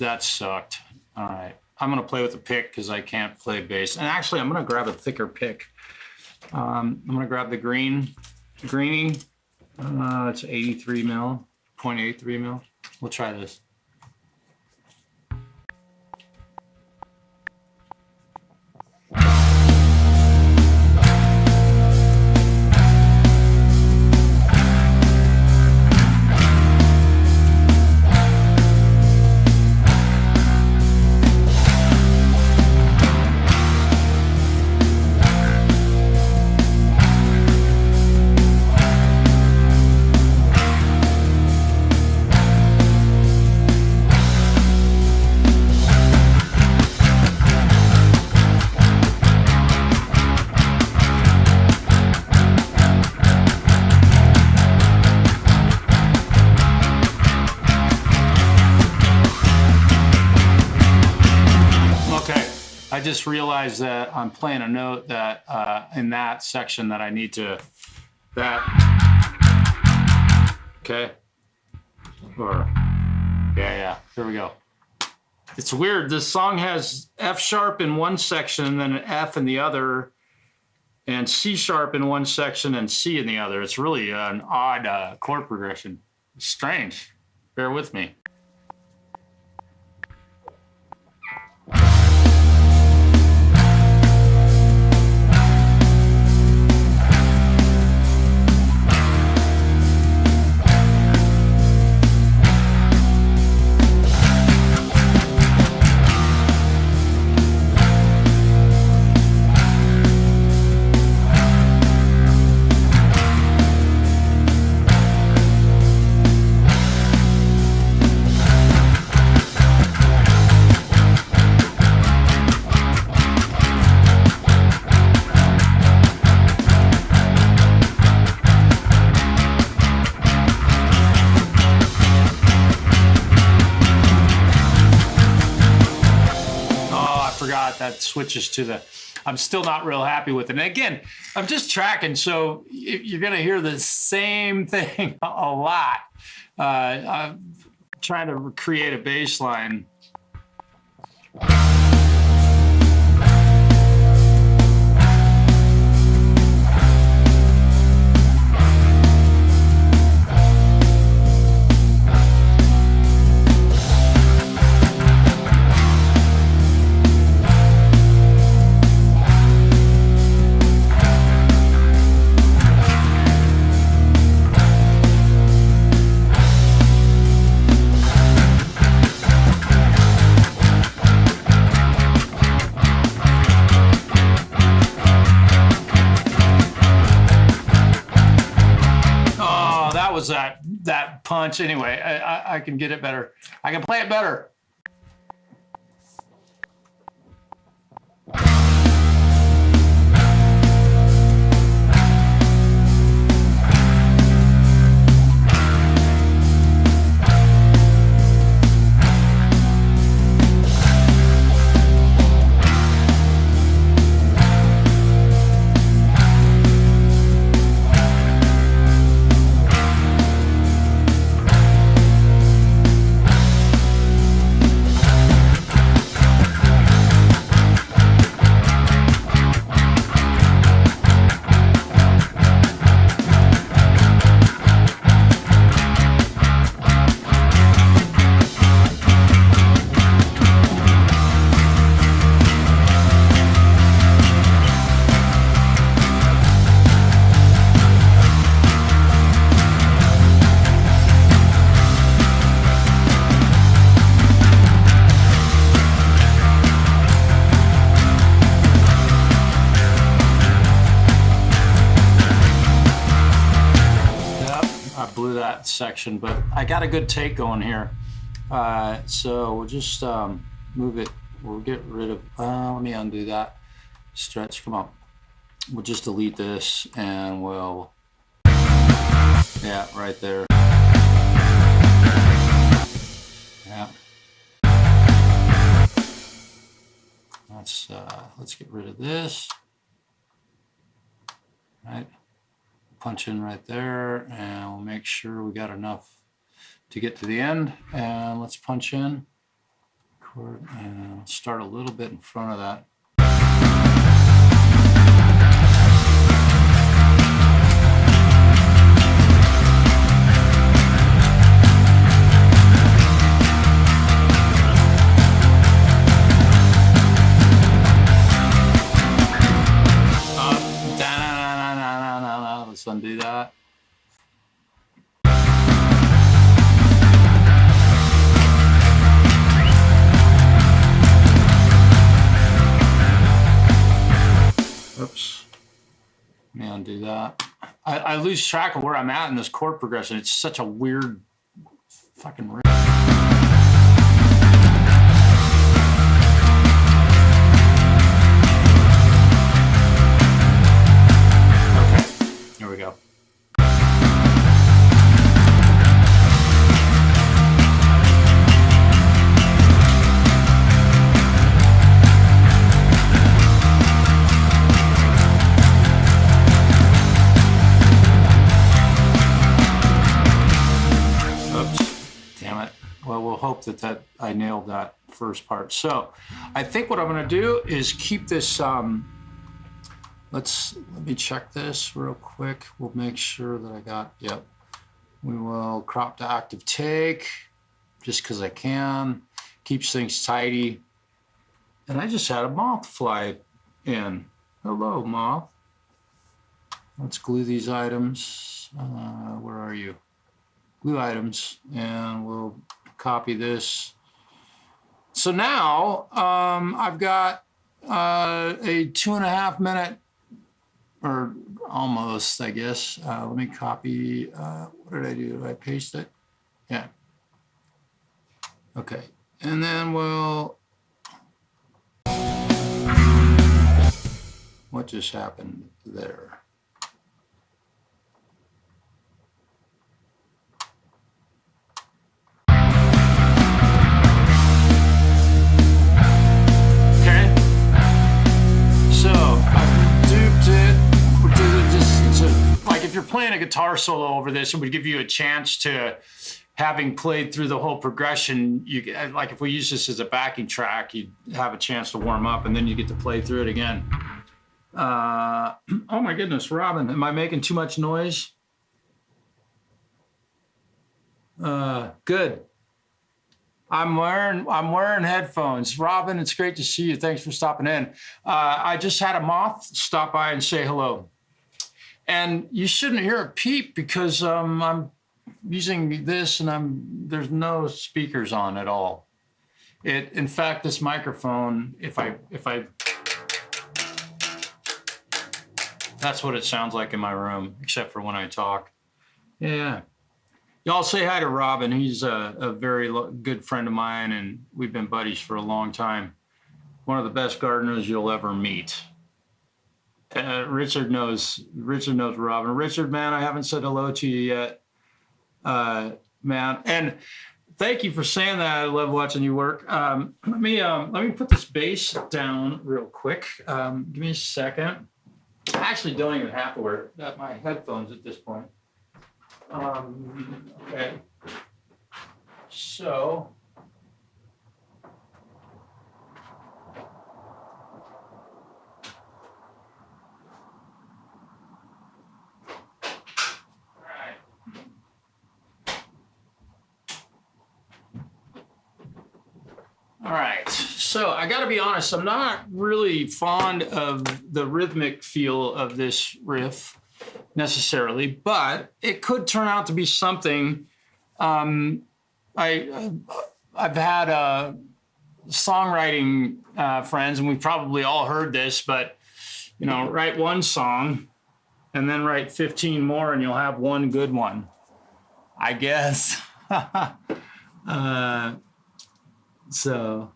That sucked. All right. I'm going to play with a pick because I can't play bass. And actually, I'm going to grab a thicker pick. I'm going to grab the Greenie. It's 83 mil, 0.83 mil. We'll try this. I just realized that I'm playing a note that in that section that I need to, okay, or, yeah, here we go. It's weird, this song has F sharp in one section and then an F in the other, and C sharp in one section and C in the other. It's really an odd chord progression. It's strange, bear with me. That switches to the, I'm still not real happy with it. And again, I'm just tracking, so you're gonna hear the same thing a lot. I'm trying to create a bass line. That punch. Anyway, I can get it better. I can play it better. that section, but I got a good take going here. So we'll just move it. We'll get rid of, let me undo that. Stretch, come on. We'll just delete this and we'll, yeah, right there. Yeah. Let's get rid of this. Right. Punch in right there, and we'll make sure we got enough to get to the end. And let's punch in. Chord, and start a little bit in front of that. Let's undo that. Oops. Let me undo that. I lose track of where I'm at in this chord progression. It's such a weird fucking riff. Here we go. Oops, damn it. Well, we'll hope that I nailed that first part. So I think what I'm going to do is keep this, let me check this real quick. We'll make sure that I got, yep. We will crop to active take, just because I can. Keeps things tidy. And I just had a moth fly in. Hello, moth. Let's glue these items. Where are you? Glue items, and we'll copy this. So now I've got a 2.5 minute, or almost, I guess. Let me copy, what did I do? Did I paste it? Yeah. Okay, and then we'll, what just happened there? If you're playing a guitar solo over this, it would give you a chance to, having played through the whole progression, you, like if we use this as a backing track, you'd have a chance to warm up and then you get to play through it again. Oh my goodness, Robin, am I making too much noise? Good. I'm wearing headphones. Robin, it's great to see you. Thanks for stopping in. I just had a moth stop by and say hello. And you shouldn't hear a peep because I'm using this and there's no speakers on at all. In fact, this microphone, if I, that's what it sounds like in my room, except for when I talk. Yeah. Y'all say hi to Robin. He's a very good friend of mine, and we've been buddies for a long time. One of the best gardeners you'll ever meet. Richard knows Robin. Richard, man, I haven't said hello to you yet, man. And thank you for saying that. I love watching you work. Let me put this bass down real quick. Give me a second. I actually don't even have to wear my headphones at this point. Okay. So. All right, so I gotta be honest, I'm not really fond of the rhythmic feel of this riff necessarily, but it could turn out to be something. I've had songwriting friends, and we've probably all heard this, but you know, write one song and then write 15 more and you'll have one good one. I guess. So,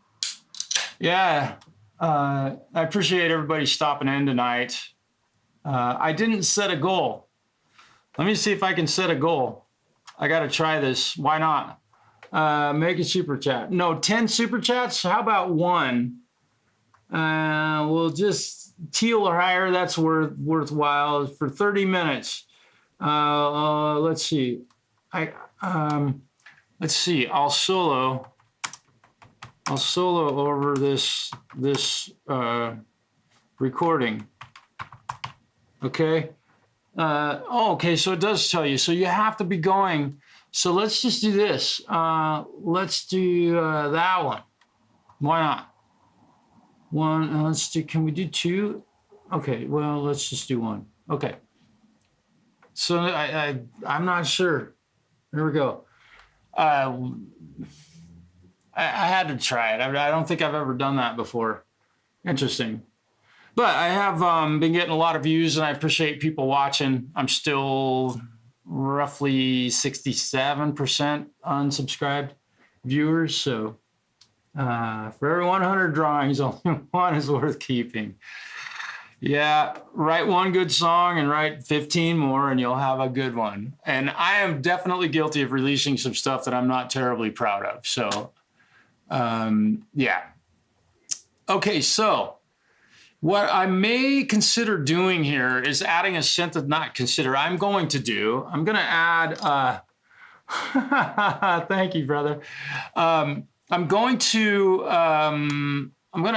yeah, I appreciate everybody stopping in tonight. I didn't set a goal. Let me see if I can set a goal. I got to try this. Why not? Make a super chat. No, 10 super chats. How about one? We'll just teal or higher. That's worthwhile for 30 minutes. Let's see. Let's see. I'll solo over this recording. Okay. Okay. So it does tell you. So you have to be going. So let's just do this. Let's do that one. Why not? One. Let's do. Can we do two? Okay. Well, let's just do one. Okay. So I'm not sure. Here we go. I had to try it. I don't think I've ever done that before. Interesting. But I have been getting a lot of views, and I appreciate people watching. I'm still roughly 67% unsubscribed viewers. So for every 100 drawings, only one is worth keeping. Yeah, write one good song and write 15 more and you'll have a good one. And I am definitely guilty of releasing some stuff that I'm not terribly proud of. So, yeah. Okay, so what I may consider doing here is adding a synth, not consider, I'm going to add, thank you, brother. I'm going to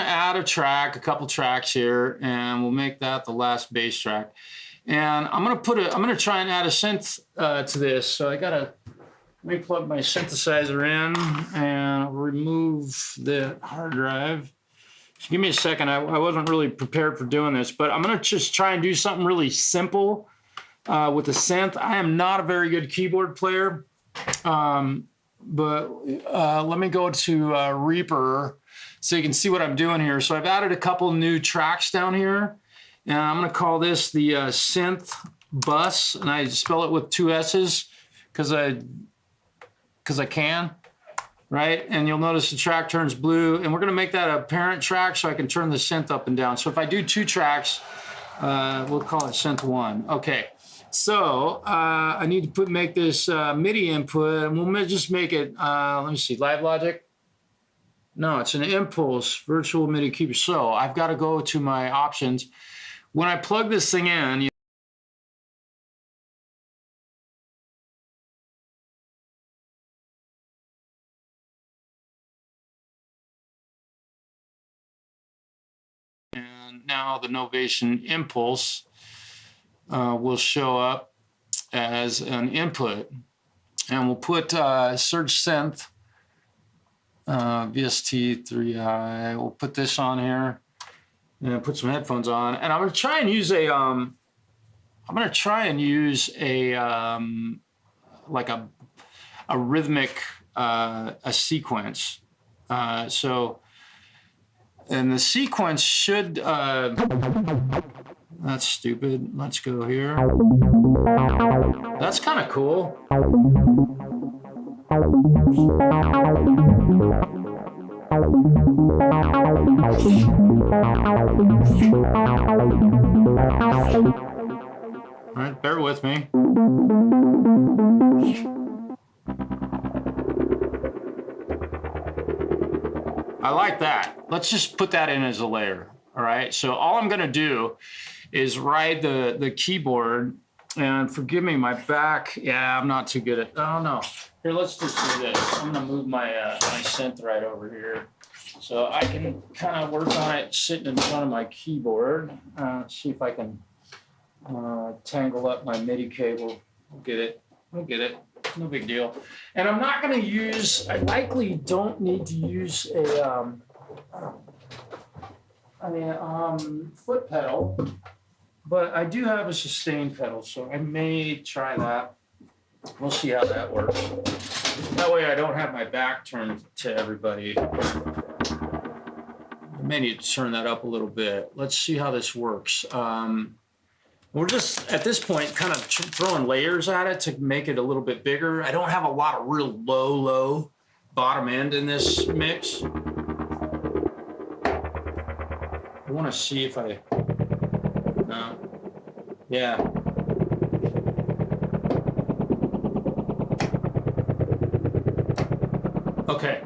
add a track, a couple tracks here, and we'll make that the last bass track. And I'm gonna try and add a synth to this. So let me plug my synthesizer in and remove the hard drive. So give me a second. I wasn't really prepared for doing this, but I'm gonna just try and do something really simple with the synth. I am not a very good keyboard player, but let me go to Reaper so you can see what I'm doing here. So I've added a couple new tracks down here, and I'm gonna call this the synth bus, and I spell it with 2 S's because I can, right? And you'll notice the track turns blue, and we're gonna make that a parent track so I can turn the synth up and down. So if I do 2 tracks, we'll call it synth 1. Okay, so I need to make this MIDI input, and we'll just make it, let me see, Live Logic. No, it's an Impulse virtual MIDI keyboard. So I've got to go to my options. When I plug this thing in, and now the Novation Impulse will show up as an input. And we'll put Surge Synth. VST3i. We'll put this on here and put some headphones on. And I'm going to try and use like a rhythmic a sequence. So, and the sequence should. That's stupid. Let's go here. That's kind of cool. All right, bear with me. I like that. Let's just put that in as a layer. All right, so all I'm gonna do is ride the keyboard, and forgive me, my back, yeah, I'm not too good at, oh no. Here, let's just do this. I'm gonna move my my synth right over here so I can kind of work on it sitting in front of my keyboard. See if I can tangle up my MIDI cable. We'll get it. No big deal. And I'm not gonna use, I likely don't need to use a foot pedal, but I do have a sustain pedal, so I may try that. We'll see how that works. That way I don't have my back turned to everybody. I may need to turn that up a little bit. Let's see how this works. We're just, at this point, kind of throwing layers at it to make it a little bit bigger. I don't have a lot of real low bottom end in this mix. I want to see if I, no, yeah. Okay,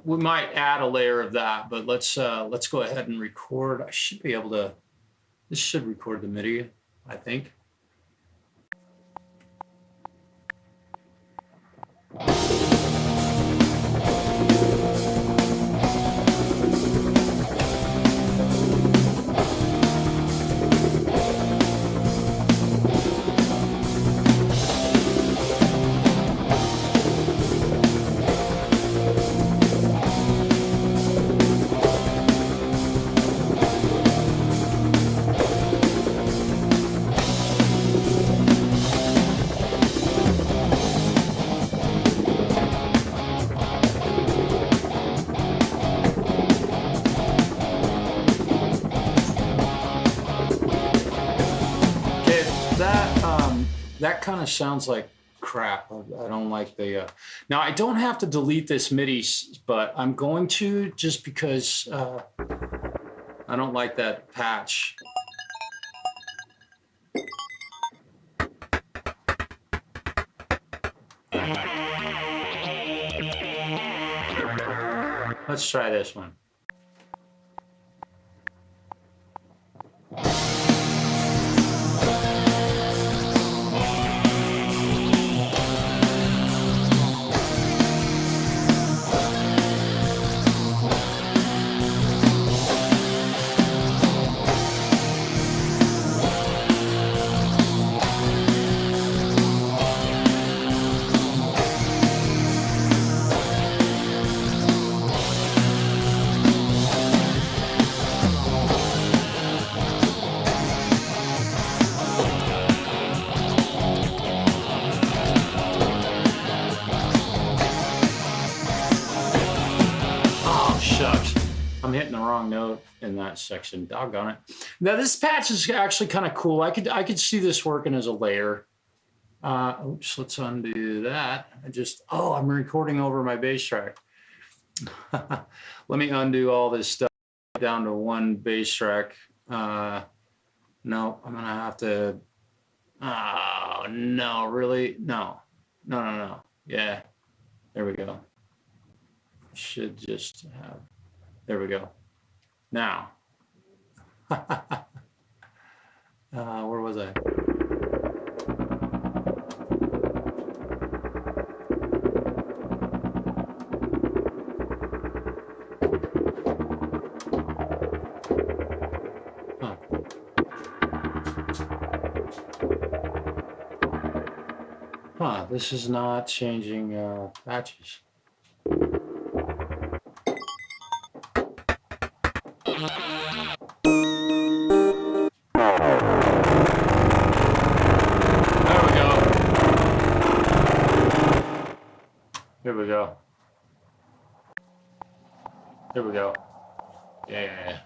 we might add a layer of that, but let's go ahead and record. I should be able to, this should record the MIDI, I think. That kind of sounds like crap. I don't like the, now I don't have to delete this MIDI, but I'm going to, just because I don't like that patch. Let's try this one. Hitting the wrong note in that section. Doggone it. Now this patch is actually kind of cool. I could see this working as a layer. Oops, let's undo that. I'm recording over my bass track. Let me undo all this stuff down to one bass track. No, I'm gonna have to. Oh no, really? No. Yeah, there we go. Should just have. There we go. Now, where was I? This is not changing patches. Here we go. Here we go. Yeah.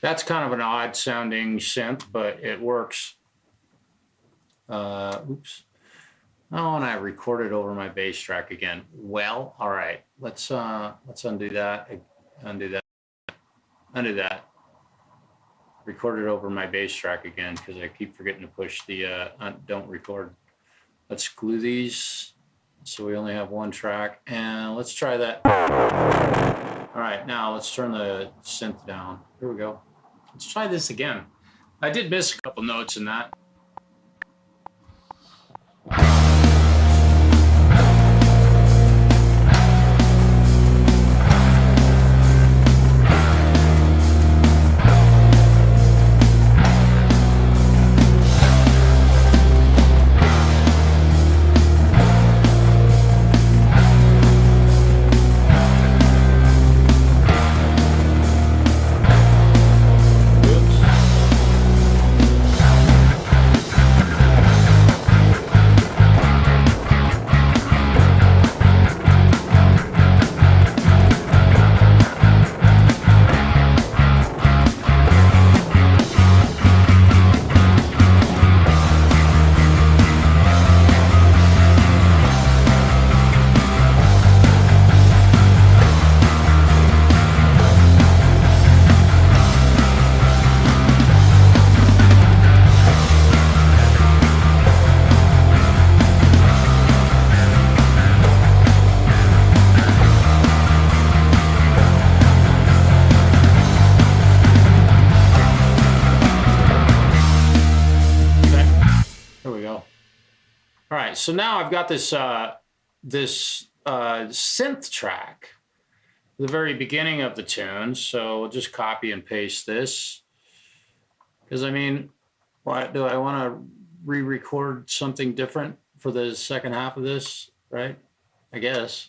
That's kind of an odd sounding synth, but it works. Oops. Oh, and I recorded over my bass track again. Well, all right. Let's undo that. Undo that. Undo that. Record it over my bass track again because I keep forgetting to push the don't record. Let's glue these so we only have one track, and let's try that. All right, now let's turn the synth down. Here we go. Let's try this again. I did miss a couple notes in that. So now I've got this synth track, the very beginning of the tune. So we'll just copy and paste this. Because I mean, why do I want to re-record something different for the second half of this, right? I guess.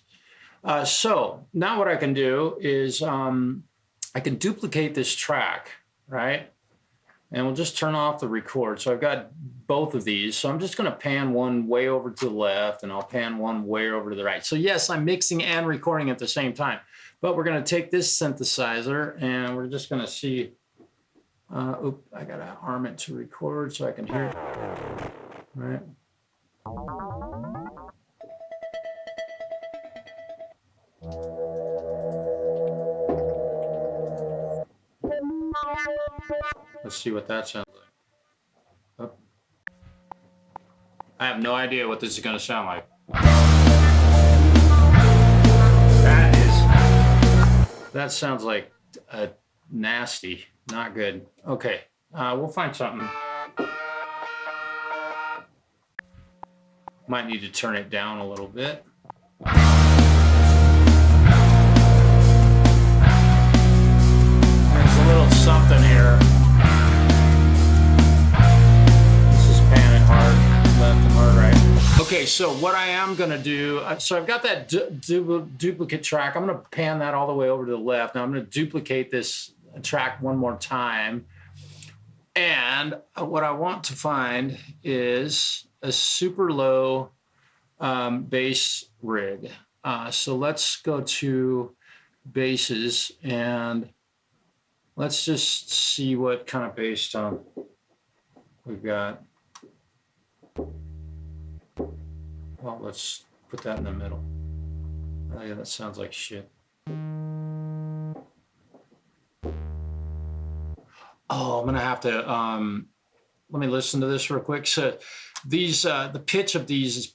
So now what I can do is I can duplicate this track, right? And we'll just turn off the record. So I've got both of these. So I'm just going to pan one way over to the left, and I'll pan one way over to the right. So yes, I'm mixing and recording at the same time. But we're going to take this synthesizer, and we're just going to see. Oop, I got to arm it to record so I can hear it. All right. Let's see what that sounds like. Oh. I have no idea what this is going to sound like. That sounds like nasty, not good. Okay, we'll find something. Might need to turn it down a little bit. There's a little something here. Left and hard right. Okay, so what I am going to do, so I've got that duplicate track. I'm going to pan that all the way over to the left. Now I'm going to duplicate this track one more time. And what I want to find is a super low bass rig. So let's go to basses and let's just see what kind of bass tone we've got. Well, let's put that in the middle. Oh yeah, that sounds like shit. Oh, I'm gonna have to, let me listen to this real quick. So these, the pitch of these is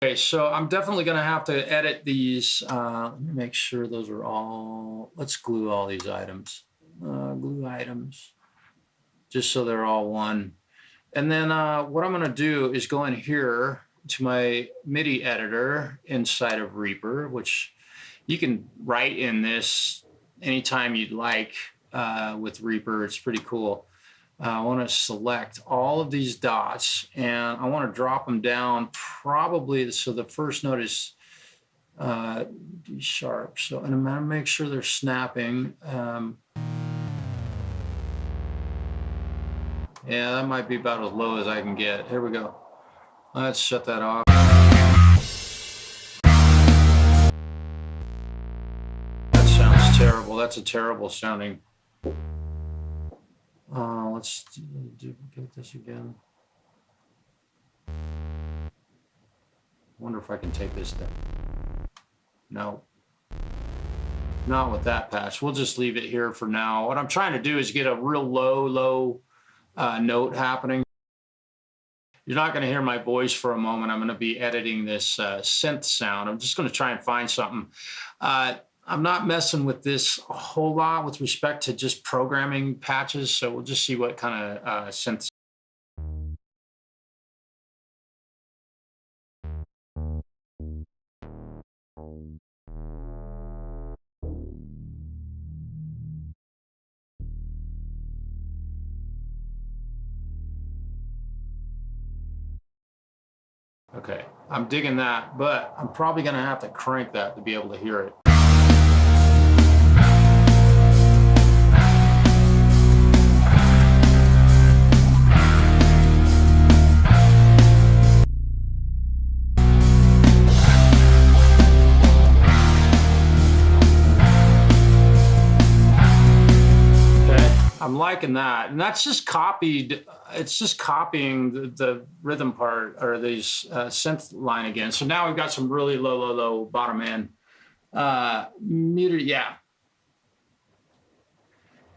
okay, so I'm definitely going to have to edit these. Let me make sure those are all, let's glue all these items. Glue items, just so they're all one. And then what I'm going to do is go in here to my MIDI editor inside of Reaper, which you can write in this anytime you'd like with Reaper. It's pretty cool. I want to select all of these dots and I want to drop them down probably, so the first note is D sharp. So, and I'm going to make sure they're snapping. Yeah, that might be about as low as I can get. Here we go. Let's shut that off. that's a terrible sounding. Let's duplicate this again. Wonder if I can take this down. No, not with that patch. We'll just leave it here for now. What I'm trying to do is get a real low note happening. You're not going to hear my voice for a moment. I'm going to be editing this synth sound. I'm just going to try and find something. I'm not messing with this a whole lot with respect to just programming patches, so we'll just see what kind of synth. Okay, I'm digging that, but I'm probably going to have to crank that to be able to hear it. I'm liking that, and that's just copied. It's just copying the rhythm part or these synth line again. So now we've got some really low bottom end muted. Yeah,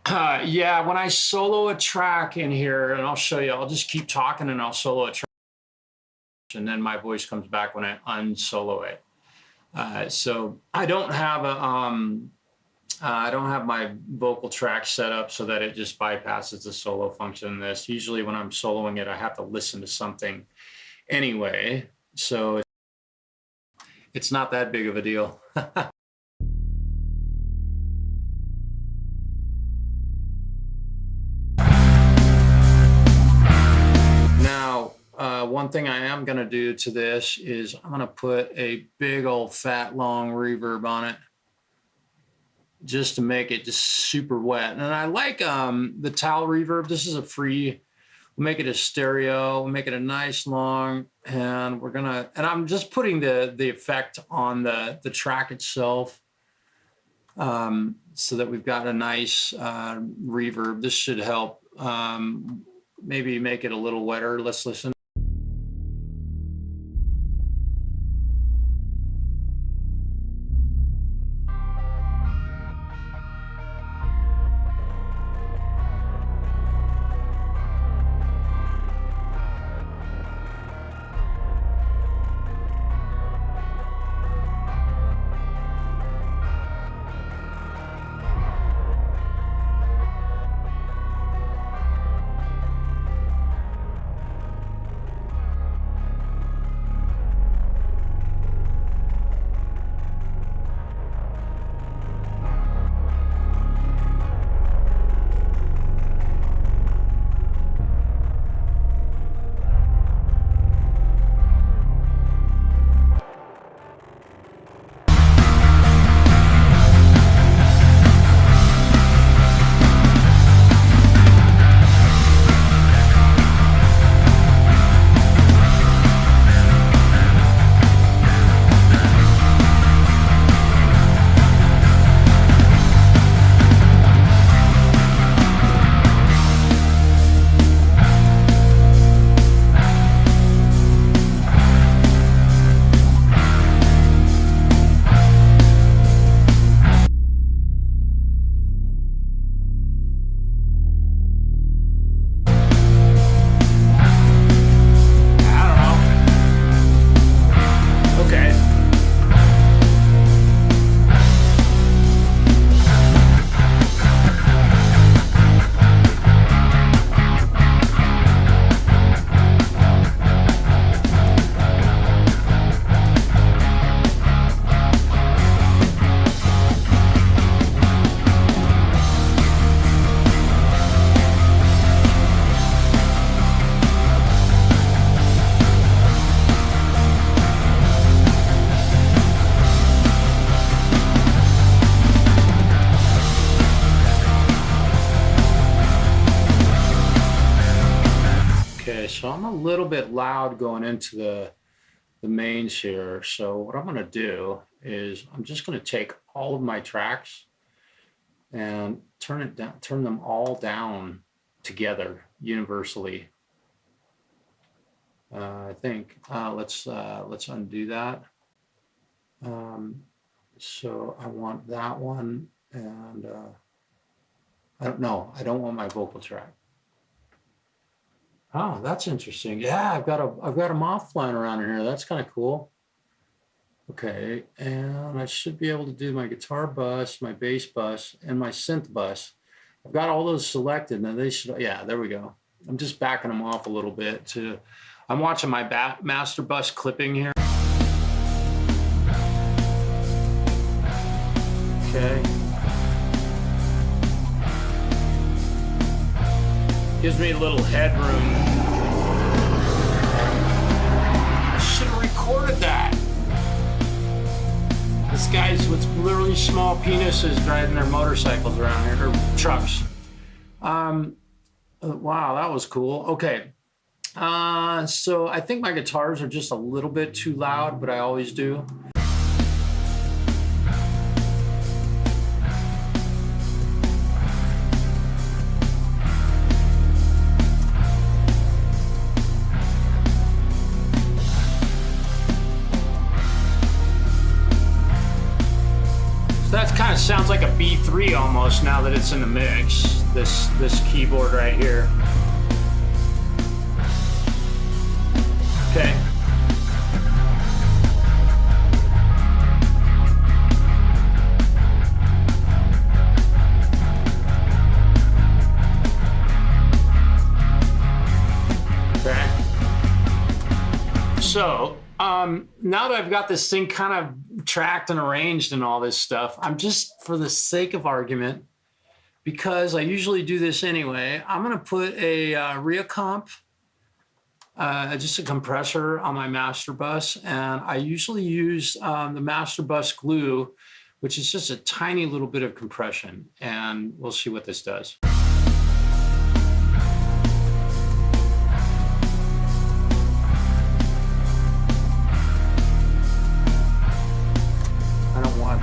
yeah. When I solo a track in here, and I'll show you. I'll just keep talking, and I'll solo a track, and then my voice comes back when I unsolo it. So I don't have a I don't have my vocal track set up so that it just bypasses the solo function in this. Usually when I'm soloing it, I have to listen to something anyway. So it's not that big of a deal. Now, one thing I am going to do to this is I'm going to put a big old fat long reverb on it, just to make it just super wet. And I like the towel reverb. This is a free, we'll make it a stereo, we'll make it a nice long, and we're gonna, and I'm just putting the effect on the track itself so that we've got a nice reverb. This should help maybe make it a little wetter. Let's listen. So I'm a little bit loud going into the mains here. So what I'm going to do is I'm just going to take all of my tracks and turn it down, turn them all down together universally. I think let's undo that. So I want that one, and I don't know. I don't want my vocal track. Oh, that's interesting. Yeah, I've got a moth flying around in here. That's kind of cool. Okay, and I should be able to do my guitar bus, my bass bus, and my synth bus. I've got all those selected. Now they should, yeah, there we go. I'm just backing them off a little bit to, I'm watching my master bus clipping here. Okay. Gives me a little headroom. I should have recorded that. This guy's with literally small penises driving their motorcycles around here, or trucks. Wow, that was cool. Okay. So I think my guitars are just a little bit too loud, but I always do. That kind of sounds like a B3 almost now that it's in the mix, this keyboard right here. Okay. Okay. So, now that I've got this thing kind of tracked and arranged and all this stuff, I'm just, for the sake of argument, because I usually do this anyway, I'm going to put a Reacomp, just a compressor on my master bus, and I usually use the master bus glue, which is just a tiny little bit of compression, and we'll see what this does.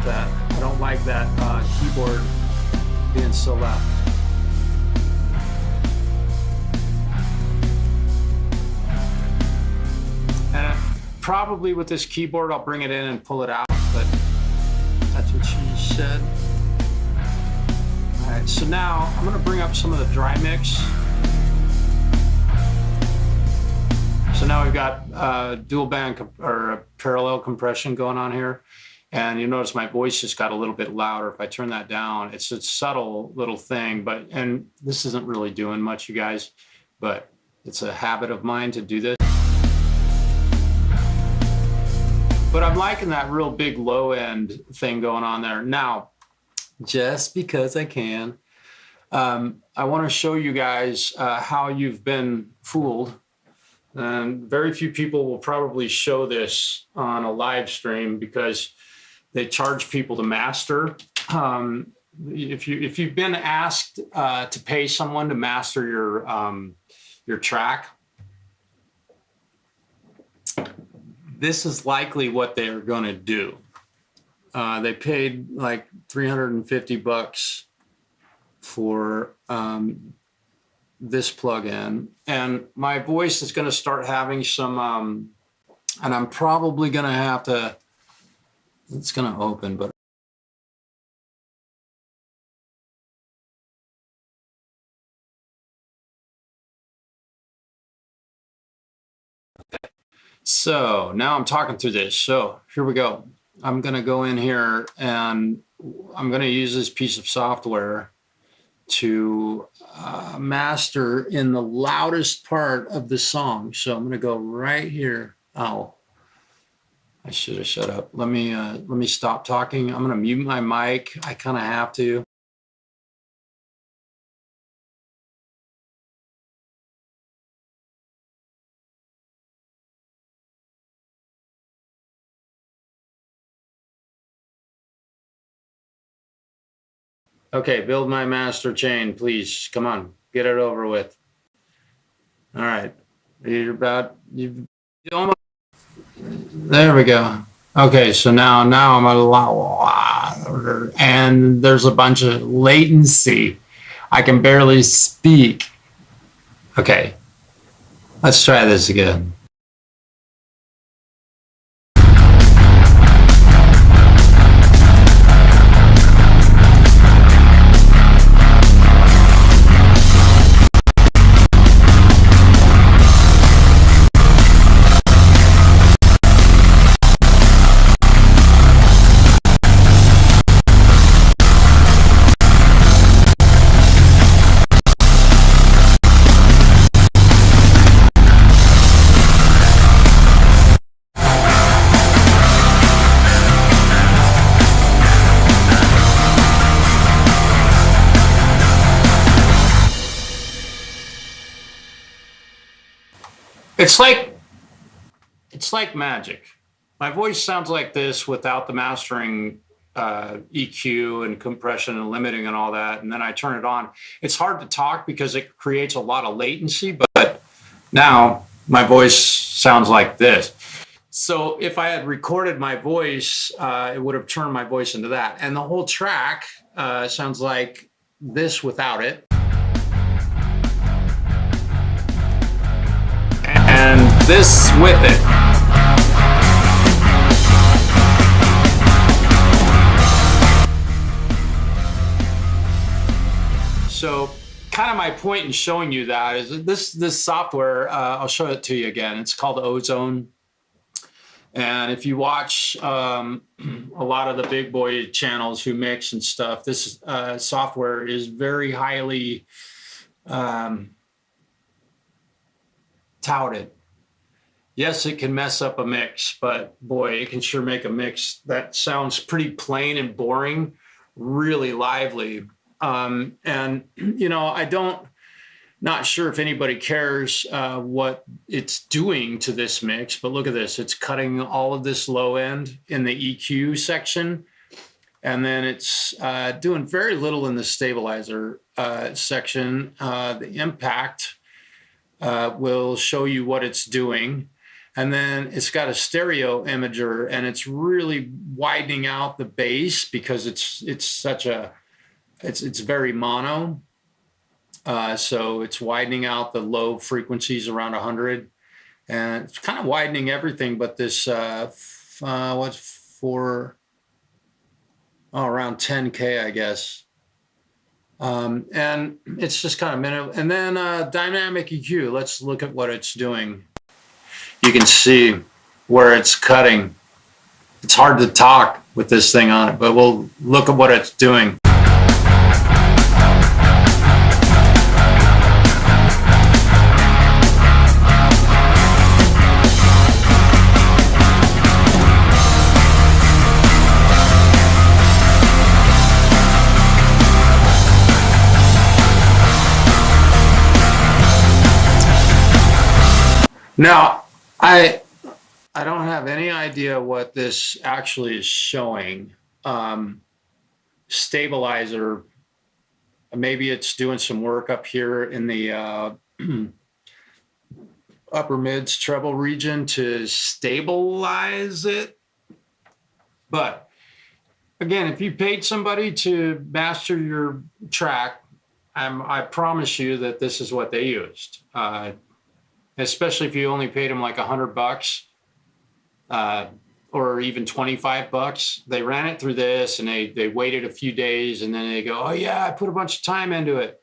That I don't like that keyboard being so loud. And probably with this keyboard I'll bring it in and pull it out, but that's what she said. All right, so now I'm going to bring up some of the dry mix. So now we've got dual band or parallel compression going on here. And you notice my voice just got a little bit louder. If I turn that down, it's a subtle little thing, and this isn't really doing much, you guys, but it's a habit of mine to do this. But I'm liking that real big low end thing going on there. Now, just because I can, I want to show you guys how you've been fooled. And very few people will probably show this on a live stream because they charge people to master. If you've been asked to pay someone to master your track, this is likely what they are going to do. They paid like $350 for this plugin, and my voice is going to start having some, and I'm probably going to have to. It's going to open, but so now I'm talking through this. So here we go. I'm going to go in here and I'm going to use this piece of software to master in the loudest part of the song. So I'm going to go right here. Oh, I should have shut up. Let me stop talking. I'm going to mute my mic. I kind of have to. Okay, build my master chain, please. Come on, get it over with. All right, you're about, you almost, there we go. Okay, so now I'm a lot, and there's a bunch of latency. I can barely speak. Okay, let's try this again. It's like magic. My voice sounds like this without the mastering EQ and compression and limiting and all that. And then I turn it on. It's hard to talk because it creates a lot of latency, but now my voice sounds like this. So if I had recorded my voice, it would have turned my voice into that. And the whole track sounds like this without it. And this with it. So kind of my point in showing you that is this software, I'll show it to you again. It's called Ozone. And if you watch a lot of the big boy channels who mix and stuff, this software is very highly touted. Yes, it can mess up a mix, but boy, it can sure make a mix that sounds pretty plain and boring, really lively. And, you know, not sure if anybody cares what it's doing to this mix, but look at this. It's cutting all of this low end in the EQ section. And then it's doing very little in the stabilizer section. The impact will show you what it's doing. And then it's got a stereo imager, and it's really widening out the bass because it's very mono. So it's widening out the low frequencies around 100, and it's kind of widening everything but this around 10K, I guess. And it's just kind of minimal. And then dynamic EQ, let's look at what it's doing. You can see where it's cutting. It's hard to talk with this thing on it, but we'll look at what it's doing. Now, I don't have any idea what this actually is showing. Stabilizer, maybe it's doing some work up here in the upper mids treble region to stabilize it. But again, if you paid somebody to master your track, I promise you that this is what they used. Especially if you only paid them like $100 or even $25. They ran it through this and they waited a few days and then they go, oh yeah, I put a bunch of time into it.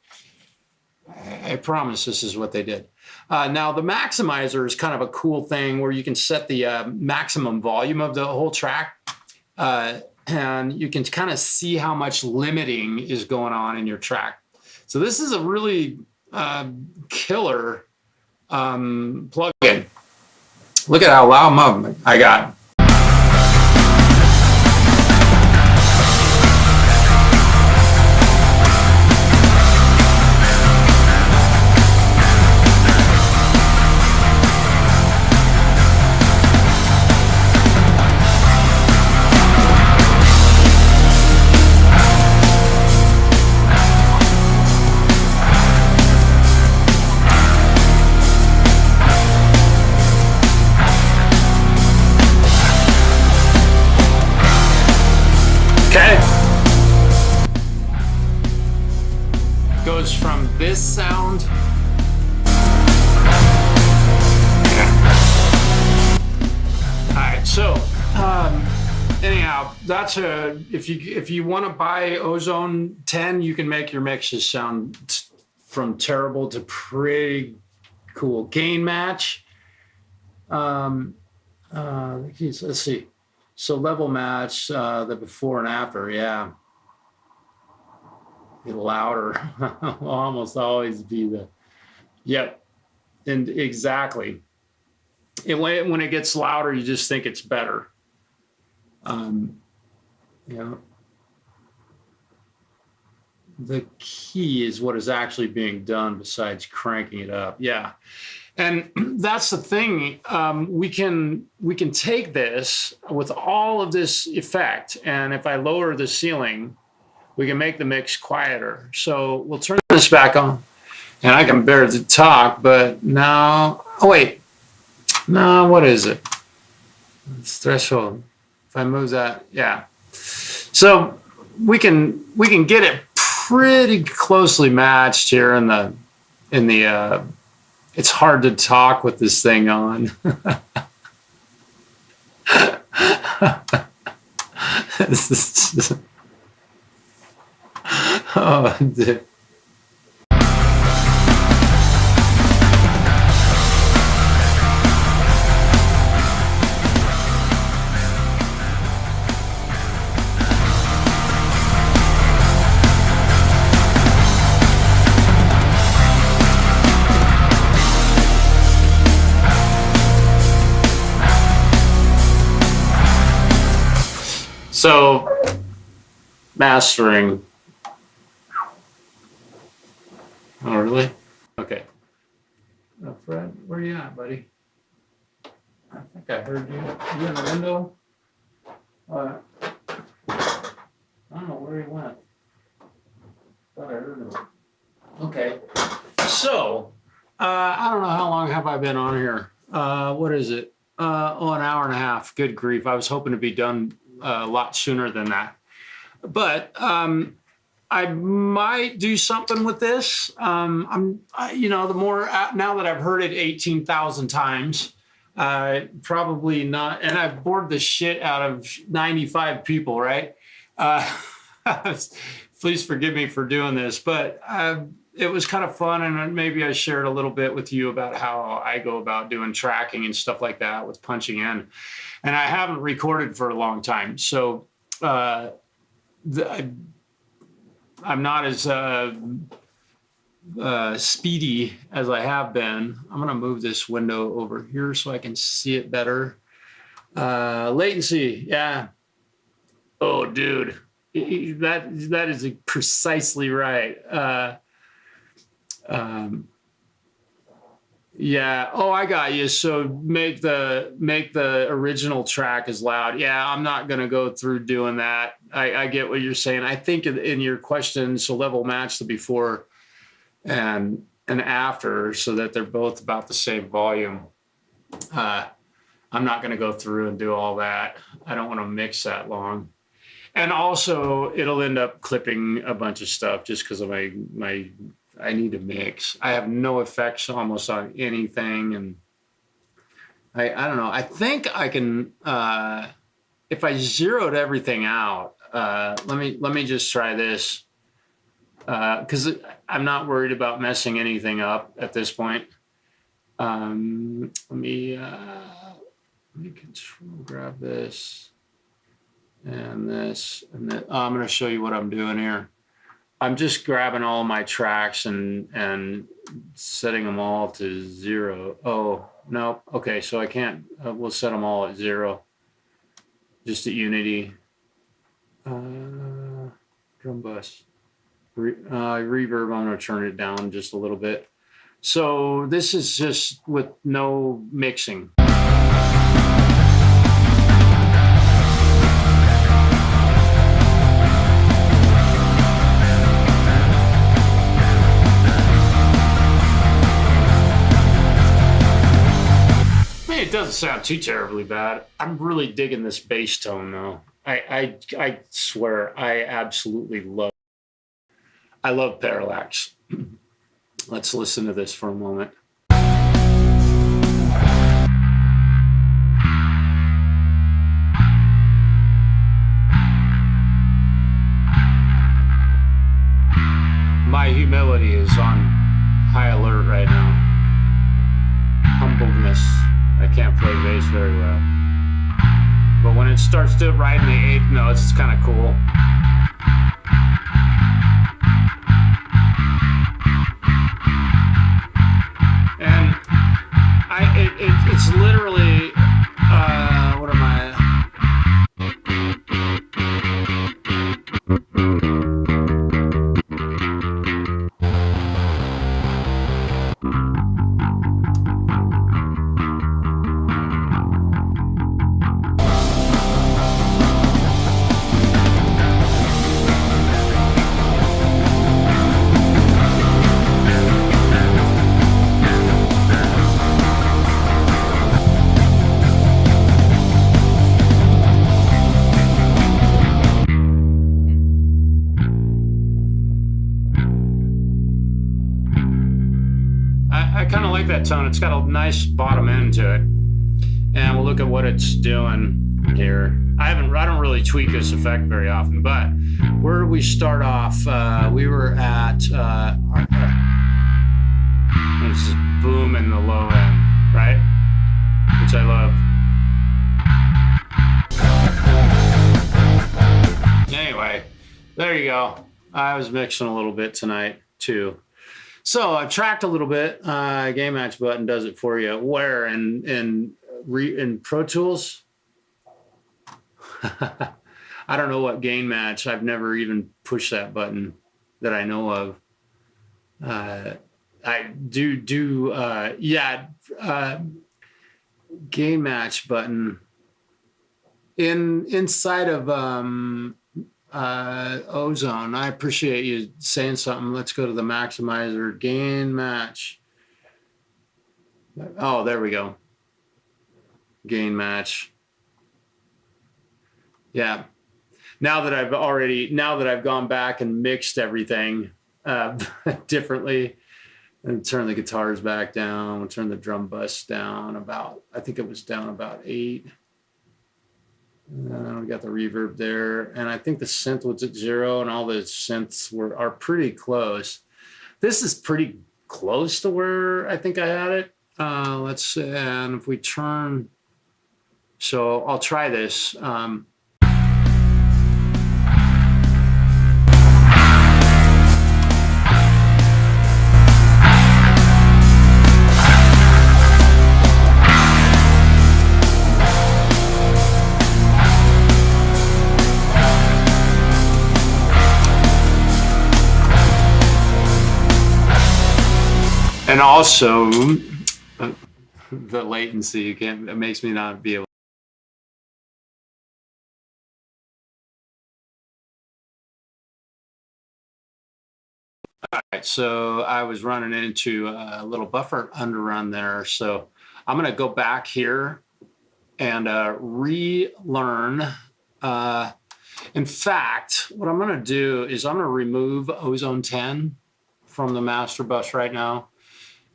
I promise this is what they did. Now the maximizer is kind of a cool thing where you can set the maximum volume of the whole track. And you can kind of see how much limiting is going on in your track. So this is a really killer plug-in. Look at how loud I got. this sound. Alright, so anyhow, that's a if you want to buy Ozone 10, you can make your mixes sound from terrible to pretty cool. Gain match. Let's see. So level match, the before and after, yeah. Get louder. Will almost always be the, yep. And exactly. When it gets louder, you just think it's better. Yeah. The key is what is actually being done besides cranking it up. Yeah. And that's the thing. We can take this with all of this effect, and if I lower the ceiling, we can make the mix quieter. So we'll turn this back on, and I can bear to talk. But now, oh wait, no, what is it? It's threshold. If I move that, yeah. So we can get it pretty closely matched here in the. It's hard to talk with this thing on. This is, oh, dude. So, mastering. Oh, really? Okay. Fred, where are you at, buddy? I think I heard you. You in the window? I don't know where he went. Thought I heard him. Okay. So, I don't know how long have I been on here. What is it? Oh, an hour and a half. Good grief. I was hoping to be done a lot sooner than that. But I might do something with this. You know, the more, now that I've heard it 18,000 times, probably not, and I've bored the shit out of 95 people, right? Please forgive me for doing this, but it was kind of fun, and maybe I shared a little bit with you about how I go about doing tracking and stuff like that with punching in. And I haven't recorded for a long time, so I'm not as speedy as I have been. I'm gonna move this window over here so I can see it better. Latency, yeah. Oh, dude, that is precisely right. Yeah. Oh, I got you. So make the original track as loud. Yeah, I'm not gonna go through doing that. I get what you're saying. I think in your question, so level match the before and after so that they're both about the same volume. I'm not gonna go through and do all that. I don't want to mix that long. And also it'll end up clipping a bunch of stuff just because of my I need to mix. I have no effects almost on anything, and I don't know. I think I can if I zeroed everything out. Let me just try this because I'm not worried about messing anything up at this point. Let me grab this and this, and then I'm going to show you what I'm doing here. I'm just grabbing all my tracks and setting them all to 0. Oh, no. Okay, so I can't, we'll set them all at 0. Just at unity. Drum bus. Reverb, I'm going to turn it down just a little bit. So this is just with no mixing. It doesn't sound too terribly bad. I'm really digging this bass tone though. I swear I absolutely love parallax. Let's listen to this for a moment. My humility is on high alert right now. Humbleness. I can't play bass very well. But when it starts to ride in the eighth notes, it's kind of cool. And it's literally, what am I? That tone, it's got a nice bottom end to it, and we'll look at what it's doing here. I don't really tweak this effect very often, but where did we start off? We were at it's just boom in the low end, right? Which I love. Anyway, there you go. I was mixing a little bit tonight too. So I've tracked a little bit. Game Match button does it for you. Where in Pro Tools? I don't know what Gain Match. I've never even pushed that button that I know of. I do Gain Match button inside of Ozone. I appreciate you saying something. Let's go to the maximizer. Gain Match. Oh, there we go. Gain Match. Yeah. Now that I've gone back and mixed everything differently, and turn the guitars back down, turn the drum bus down about, I think it was down about 8. We got the reverb there, and I think the synth was at 0, and all the synths are pretty close. This is pretty close to where I think I had it. Let's see, and if we turn, so I'll try this. And also, the latency it makes me not be able. All right, so I was running into a little buffer underrun there. So I'm going to go back here and relearn. In fact, what I'm going to do is I'm going to remove Ozone 10 from the master bus right now.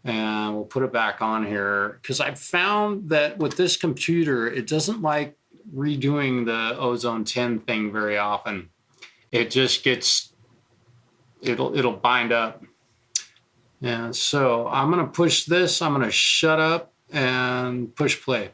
And we'll put it back on here because I found that with this computer, it doesn't like redoing the Ozone 10 thing very often. It just gets, it'll bind up. And so I'm going to push this. I'm going to shut up and push play.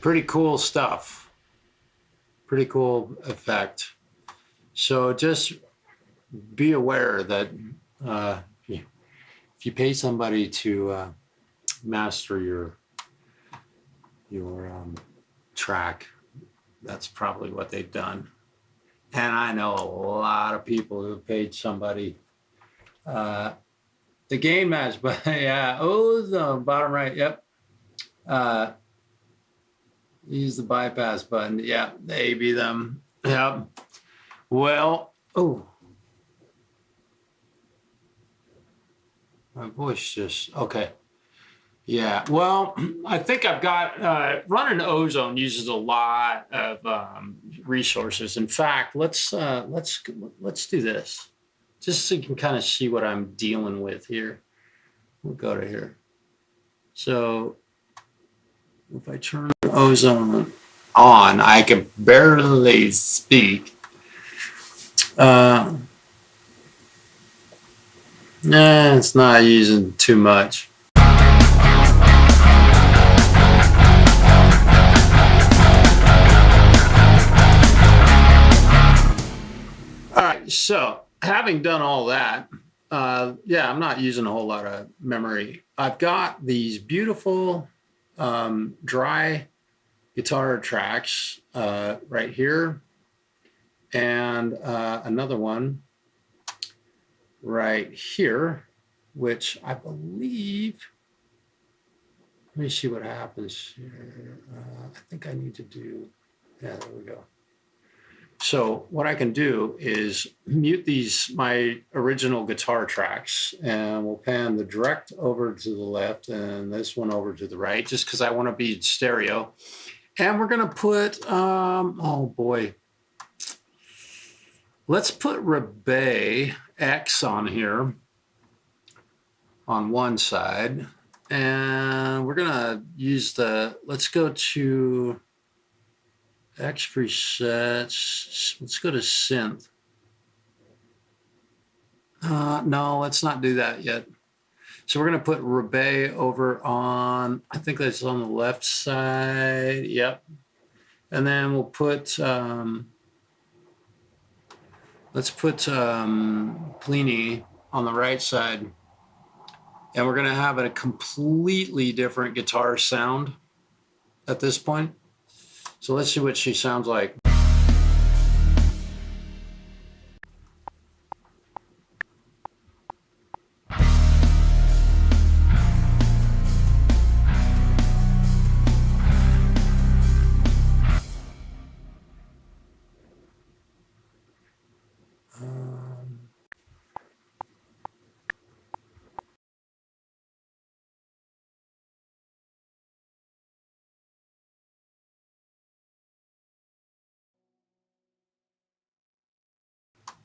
Pretty cool stuff. Pretty cool effect. So just be aware that if you pay somebody to master your track, that's probably what they've done. And I know a lot of people who paid somebody. The gain match, but yeah, oh, the bottom right, yep. Use the bypass button. Yeah, they be them. Yep. Well, oh, my voice just, okay. Yeah, well, I think I've got, running ozone uses a lot of resources. In fact, let's do this, just so you can kind of see what I'm dealing with here. We'll go to here. So if I turn ozone on, I can barely speak. Nah, it's not using too much. All right, so having done all that, yeah, I'm not using a whole lot of memory. I've got these beautiful dry guitar tracks right here, and another one right here, which I believe, let me see what happens here. I think I need to do, yeah, there we go. So what I can do is mute these, my original guitar tracks, and we'll pan the direct over to the left and this one over to the right, just because I want to be stereo. And we're going to put, oh boy, let's put Rebay X on here on one side. And we're going to use the, let's go to X presets. Let's go to synth. No, let's not do that yet. So we're going to put Rebay over on, I think that's on the left side. Yep. And then we'll put, let's put Plini on the right side. And we're going to have a completely different guitar sound at this point. So let's see what she sounds like.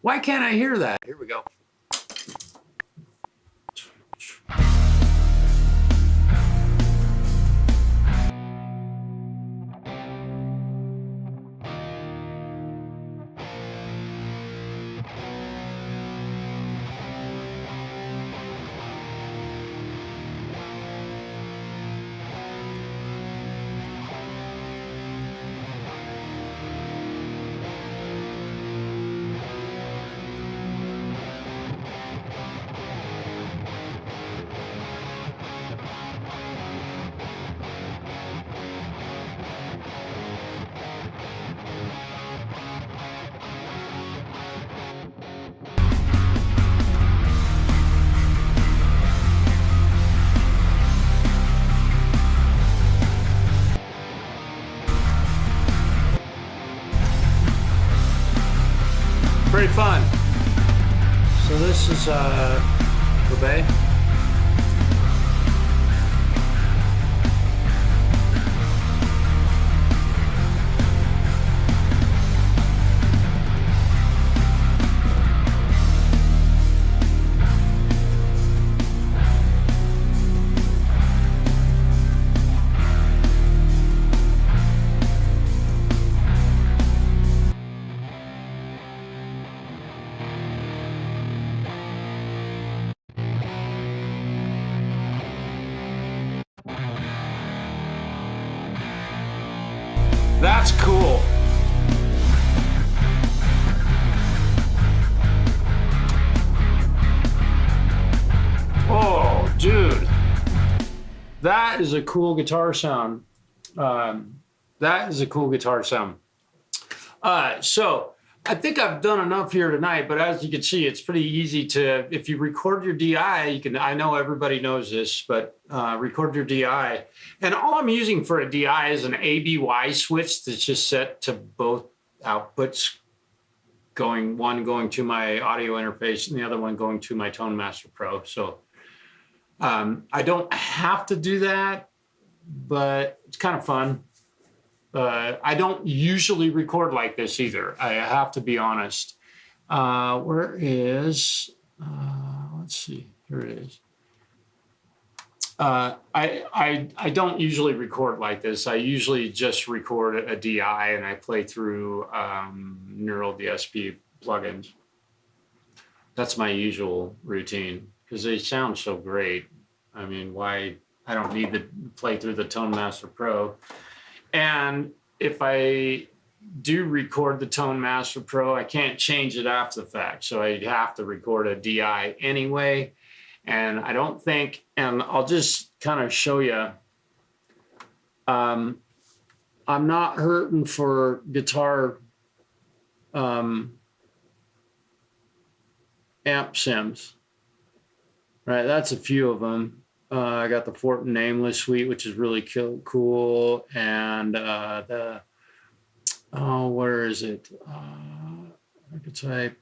Why can't I hear that? Here we go. Pretty fun. So this is Rebay. That's cool. Oh, dude. That is a cool guitar sound. That is a cool guitar sound. So I think I've done enough here tonight, but as you can see, it's pretty easy to, if you record your DI, you can, I know everybody knows this, but record your DI. And all I'm using for a DI is an ABY switch that's just set to both outputs, one going to my audio interface and the other one going to my Tone Master Pro. So I don't have to do that, but it's kind of fun. I don't usually record like this either. I have to be honest. Where is, let's see, here it is. I don't usually record like this. I usually just record a DI and I play through NeuralDSP plugins. That's my usual routine because they sound so great. I mean, why? I don't need to play through the Tone Master Pro. And if I do record the Tone Master Pro, I can't change it after the fact. So I'd have to record a DI anyway. And I don't think, and I'll just kind of show you, I'm not hurting for guitar amp sims, right? That's a few of them. I got the Fort Nameless suite, which is really cool. And where is it? I could type,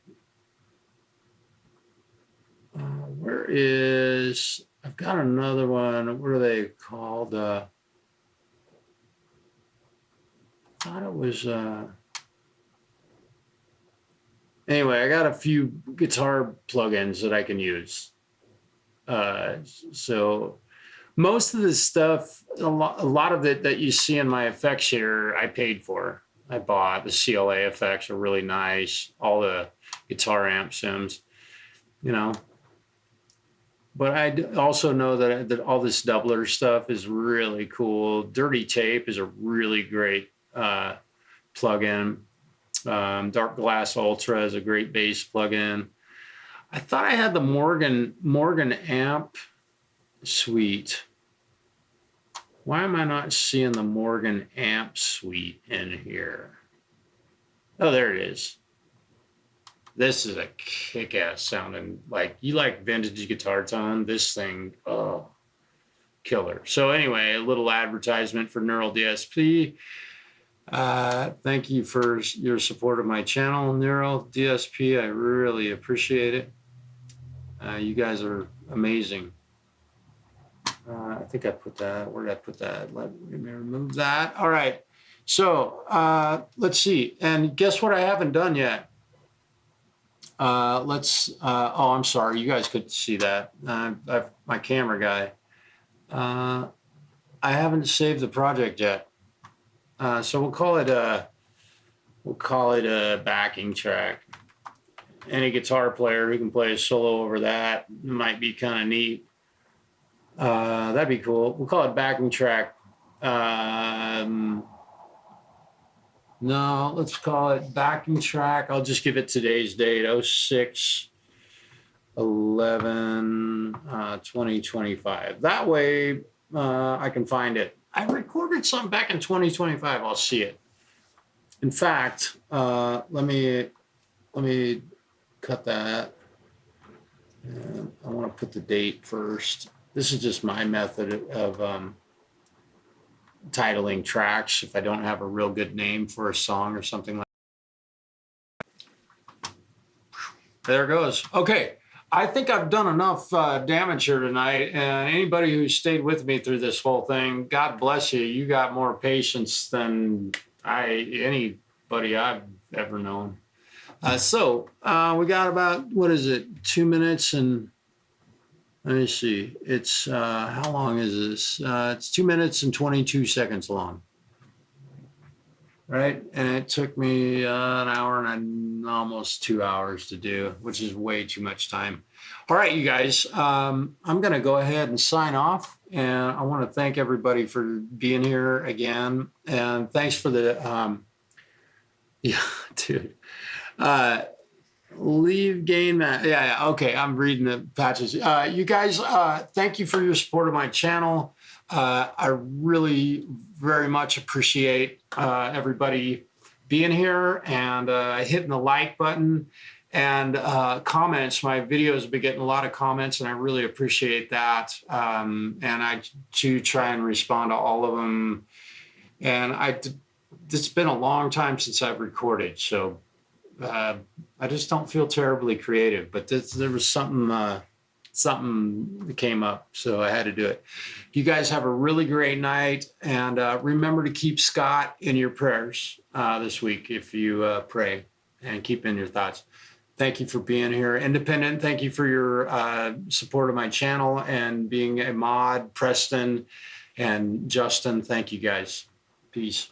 where is, I've got another one. What are they called? I thought it was, anyway, I got a few guitar plugins that I can use. So most of this stuff, a lot of it that you see in my effects here, I paid for. I bought. The CLA effects are really nice. All the guitar amp sims, you know. But I also know that all this doubler stuff is really cool. Dirty Tape is a really great plugin. Dark Glass Ultra is a great bass plugin. I thought I had the Morgan amp suite. Why am I not seeing the Morgan amp suite in here? Oh, there it is. This is a kick-ass sounding, like, you like vintage guitar tone, this thing, oh, killer. So anyway, a little advertisement for NeuralDSP. Thank you for your support of my channel, NeuralDSP. I really appreciate it. You guys are amazing. I think I put that, where did I put that? Let me remove that. All right, so let's see. And guess what I haven't done yet? Oh, I'm sorry, you guys couldn't see that. My camera guy. I haven't saved the project yet. So we'll call it a backing track. Any guitar player who can play a solo over that might be kind of neat. That'd be cool. We'll call it backing track. No, let's call it backing track. I'll just give it today's date, 06/11/2025. That way I can find it. I recorded something back in 2025. I'll see it. In fact, let me cut that. And I want to put the date first. This is just my method of titling tracks if I don't have a real good name for a song or something like that. There it goes. Okay, I think I've done enough damage here tonight, and anybody who stayed with me through this whole thing, God bless you. You got more patience than anybody I've ever known. So we got about, what is it, 2 minutes and, let me see, it's, how long is this? It's 2 minutes and 22 seconds long, right? And it took me an hour and almost 2 hours to do, which is way too much time. All right, you guys, I'm gonna go ahead and sign off, And I want to thank everybody for being here again. And thanks for the, yeah, dude. Leave gain that. Yeah, okay. I'm reading the patches. You guys, thank you for your support of my channel. I really very much appreciate everybody being here and hitting the like button and comments. My videos have been getting a lot of comments, and I really appreciate that. And I do try and respond to all of them. And it's been a long time since I've recorded, so I just don't feel terribly creative. But there was something that came up, so I had to do it. You guys have a really great night, and remember to keep Scott in your prayers this week if you pray, and keep in your thoughts. Thank you for being here. Independent, thank you for your support of my channel and being a mod. Preston and Justin, thank you guys. Peace.